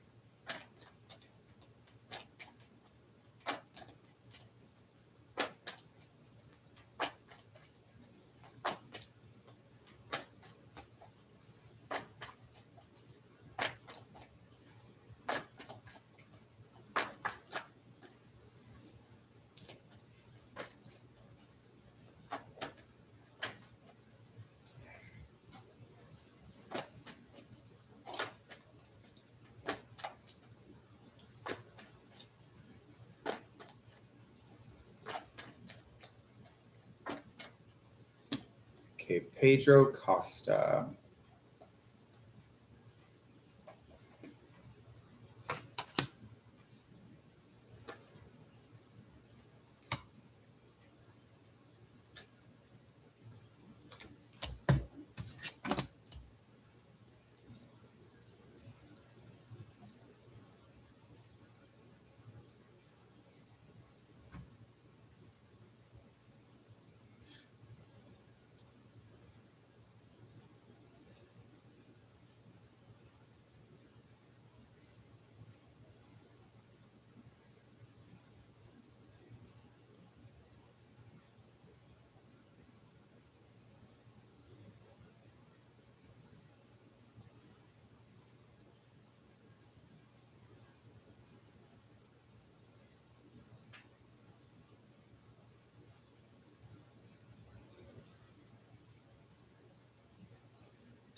Okay, Pedro Costa.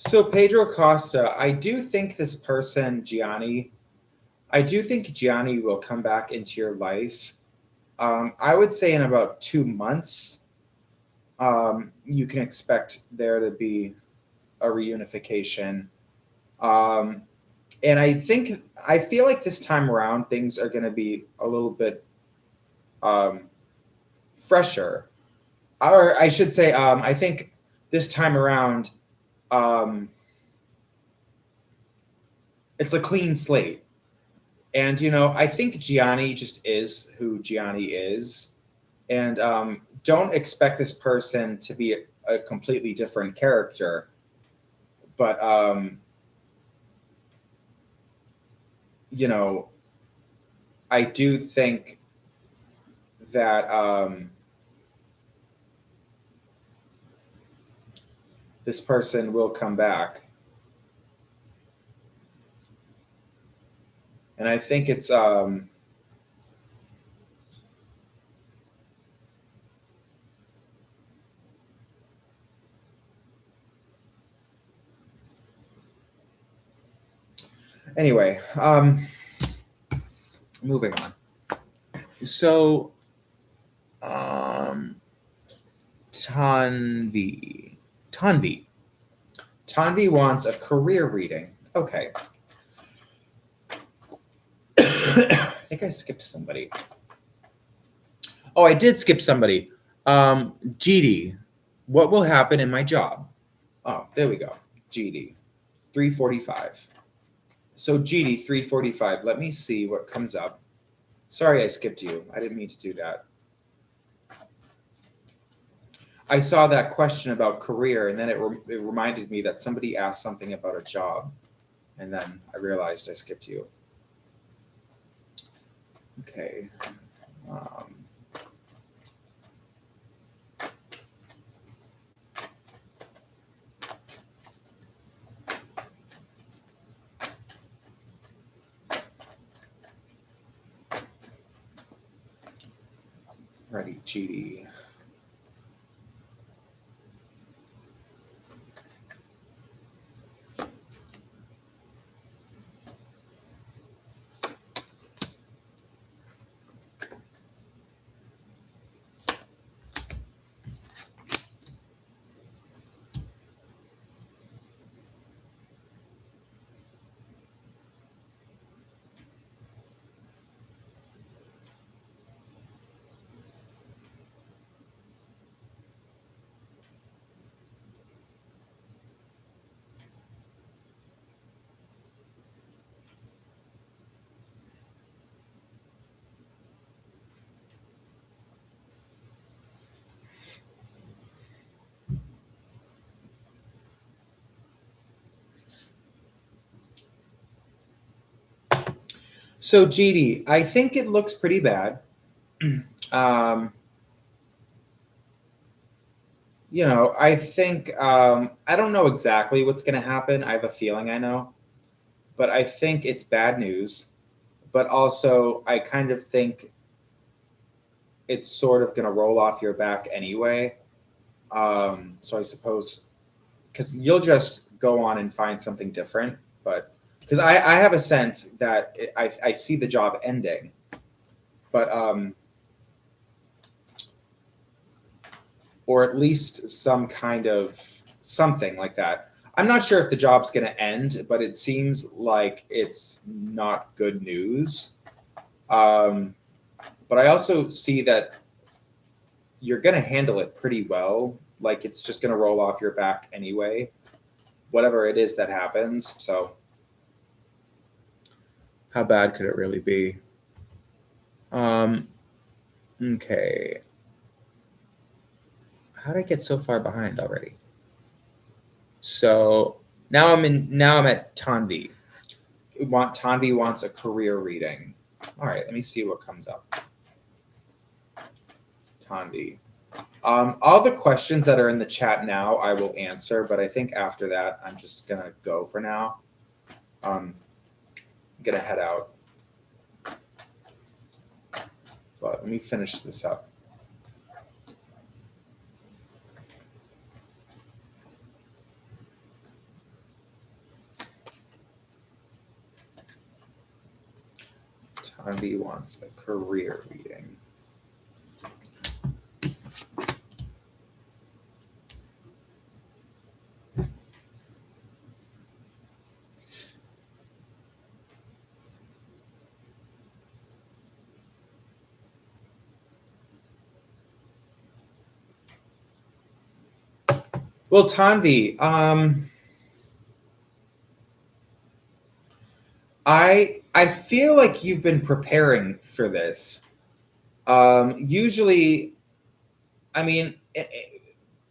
So Pedro Costa, I do think this person, Gianni, I do think Gianni will come back into your life. I would say in about 2 months, you can expect there to be a reunification. Um, and I feel like this time around, things are going to be a little bit um, fresher. Or I should say, I think this time around, um, it's a clean slate. And, I think Gianni just is who Gianni is. And don't expect this person to be a completely different character. But, I do think that this person will come back. And I think it's anyway, moving on. So Tanvi. Tanvi wants a career reading. Okay. I think I skipped somebody. Oh, I did skip somebody. GD, what will happen in my job? Oh, there we go. GD, 345. So GD, 345. Let me see what comes up. Sorry I skipped you. I didn't mean to do that. I saw that question about career, and then it reminded me that somebody asked something about a job. And then I realized I skipped you. Okay. Ready, GD. So GD, I think it looks pretty bad. I think I don't know exactly what's going to happen. I have a feeling I know, but I think it's bad news. But also, I kind of think it's sort of going to roll off your back anyway. So I suppose because you'll just go on and find something different. But because I have a sense that I see the job ending, but or at least some kind of something like that. I'm not sure if the job's going to end, but it seems like it's not good news. But I also see that you're going to handle it pretty well. Like it's just going to roll off your back anyway, whatever it is that happens. So how bad could it really be? Okay. How did I get so far behind already? So now I'm at Tanvi. Tanvi wants a career reading. All right, let me see what comes up. Tanvi. All the questions that are in the chat now I will answer, but I think after that I'm just gonna go for now. I'm gonna head out. But let me finish this up. Tanvi wants a career reading. Well, Tanvi, I feel like you've been preparing for this. Usually, I mean,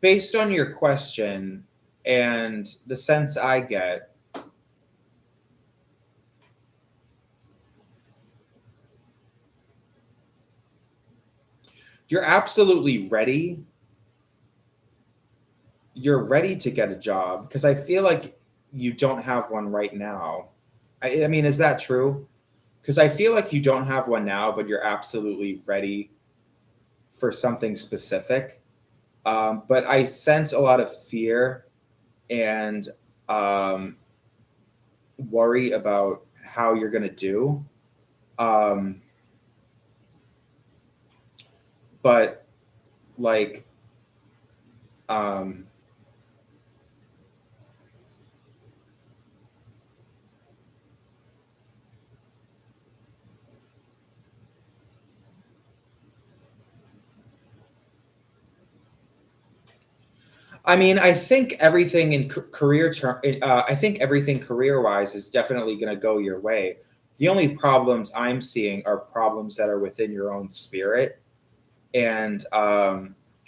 based on your question and the sense I get, you're absolutely ready. You're ready to get a job because I feel like you don't have one right now. I mean, is that true? Because I feel like you don't have one now, but you're absolutely ready for something specific. But I sense a lot of fear and um, worry about how you're going to do. Um, but like, um, I mean, I think everything in career term, I think everything career wise is definitely going to go your way. The only problems I'm seeing are problems that are within your own spirit and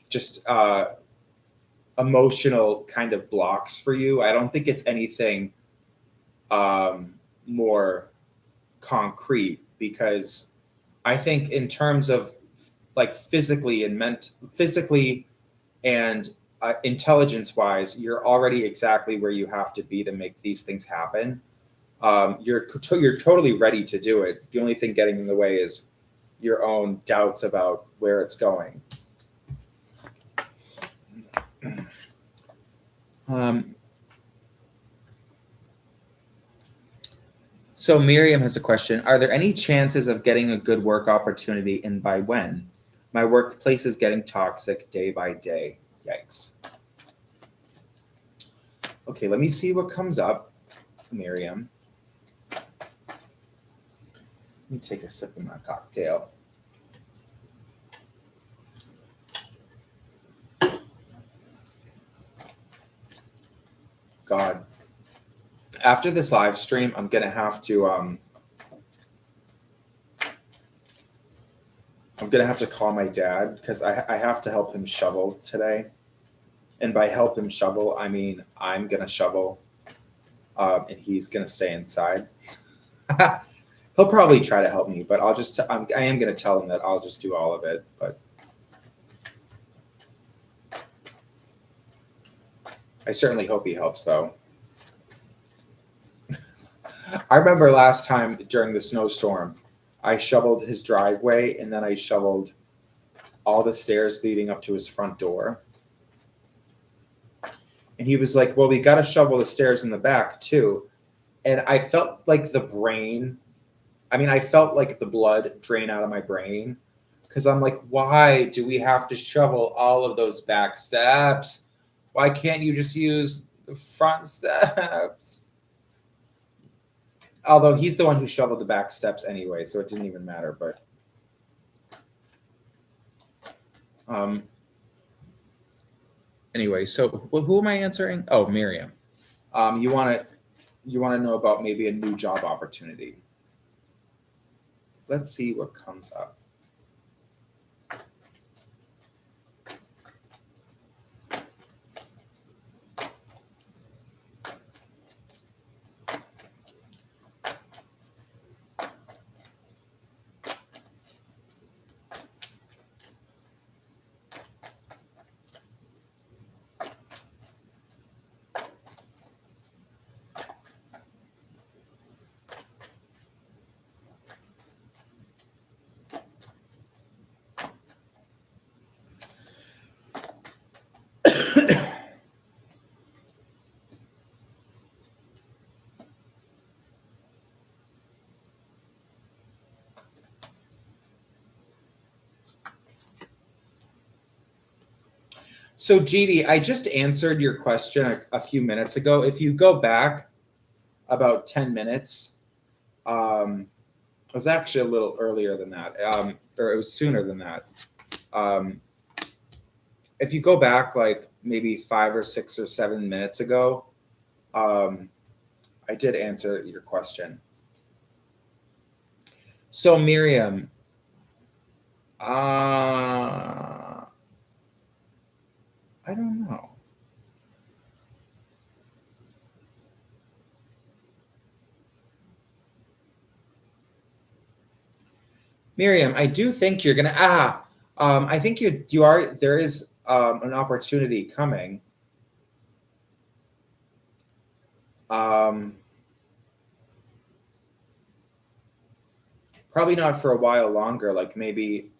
just emotional kind of blocks for you. I don't think it's anything um, more concrete because I think in terms of like physically and intelligence wise, you're already exactly where you have to be to make these things happen. You're totally ready to do it. The only thing getting in the way is your own doubts about where it's going. Um, so Miriam has a question. Are there any chances of getting a good work opportunity and by when? My workplace is getting toxic day by day. Yikes. Okay, let me see what comes up, Miriam. Let me take a sip of my cocktail. God. After this live stream, I'm gonna have to call my dad because I have to help him shovel today. And by help him shovel, I mean I'm gonna shovel, and he's gonna stay inside. He'll probably try to help me, but I am gonna tell him that I'll just do all of it. But I certainly hope he helps, though. I remember last time during the snowstorm, I shoveled his driveway and then I shoveled all the stairs leading up to his front door. And he was like, well, we got to shovel the stairs in the back too. And I felt like I felt like the blood drain out of my brain because I'm like, why do we have to shovel all of those back steps? Why can't you just use the front steps? Although he's the one who shoveled the back steps anyway, so it didn't even matter. But anyway, so who am I answering? Oh, Miriam. You want to know about maybe a new job opportunity. Let's see what comes up. So, GD, I just answered your question a few minutes ago. If you go back about 10 minutes, it was actually a little earlier than that, or it was sooner than that. If you go back like maybe 5 or 6 or 7 minutes ago, I did answer your question. So, Miriam, I don't know. Miriam, I do think you're gonna I think you are there is an opportunity coming. Probably not for a while longer, like maybe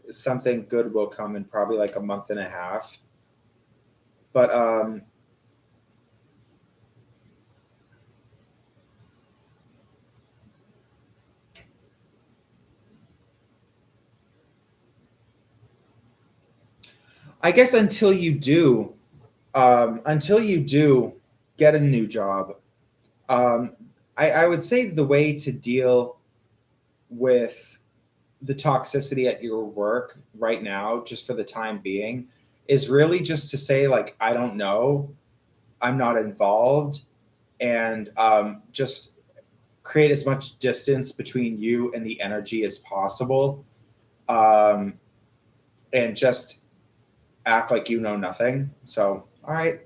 something good will come in probably like a month and a half. But I guess until you do get a new job, I would say the way to deal with the toxicity at your work right now, just for the time being, is really just to say, like, I don't know, I'm not involved, and just create as much distance between you and the energy as possible, and just act like you know nothing. So, all right.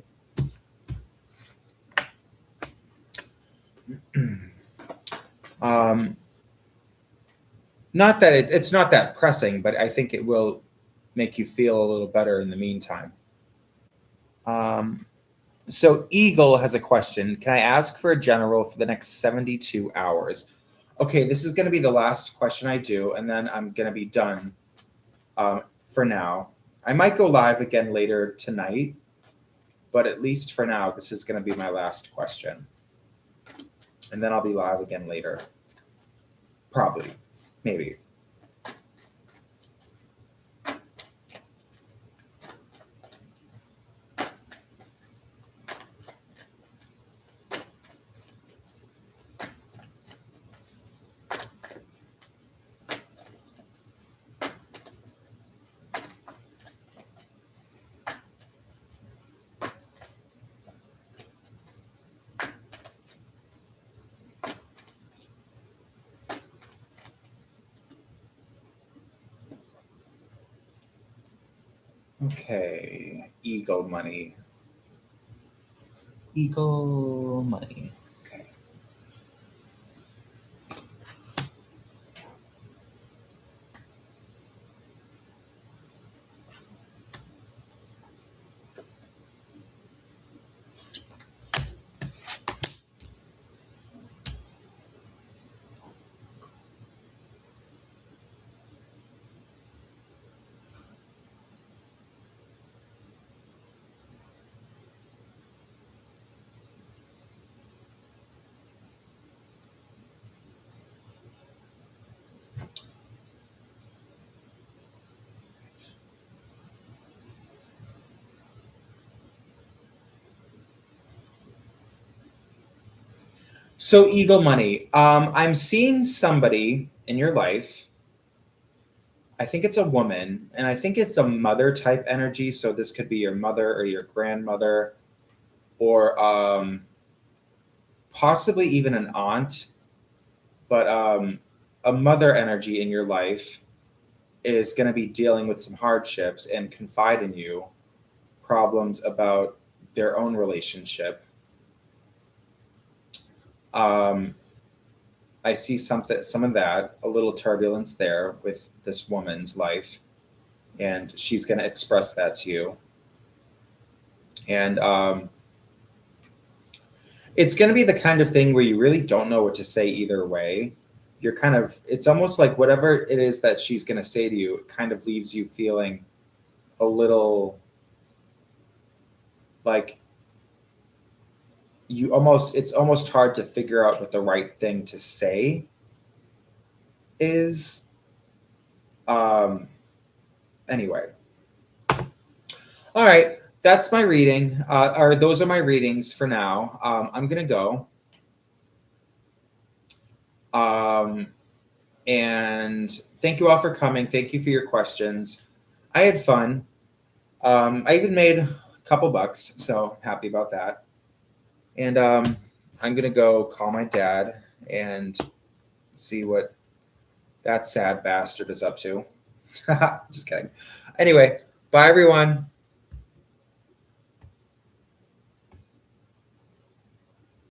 Not that it's not that pressing, but I think it will make you feel a little better in the meantime. So Eagle has a question. Can I ask for a general for the next 72 hours? Okay, this is going to be the last question I do, and then I'm going to be done for now. I might go live again later tonight, but at least for now, this is going to be my last question. And then I'll be live again later. Probably. Maybe. Okay, Eagle money. Eagle money. Okay. So Eagle money. I'm seeing somebody in your life. I think it's a woman, and I think it's a mother type energy. So this could be your mother or your grandmother, or possibly even an aunt. But a mother energy in your life is going to be dealing with some hardships and confide in you problems about their own relationship. Um, I see some of that, a little turbulence there with this woman's life, and she's going to express that to you. And it's going to be the kind of thing where you really don't know what to say either way. You're kind of, it's almost like whatever it is that she's going to say to you, it kind of leaves you feeling a little like it's almost hard to figure out what the right thing to say is. Anyway, All right, that's my reading. Or those are my readings for now. I'm gonna go. And thank you all for coming. Thank you for your questions. I had fun. I even made a couple bucks, so happy about that. And I'm gonna go call my dad and see what that sad bastard is up to. Just kidding. Anyway, bye everyone.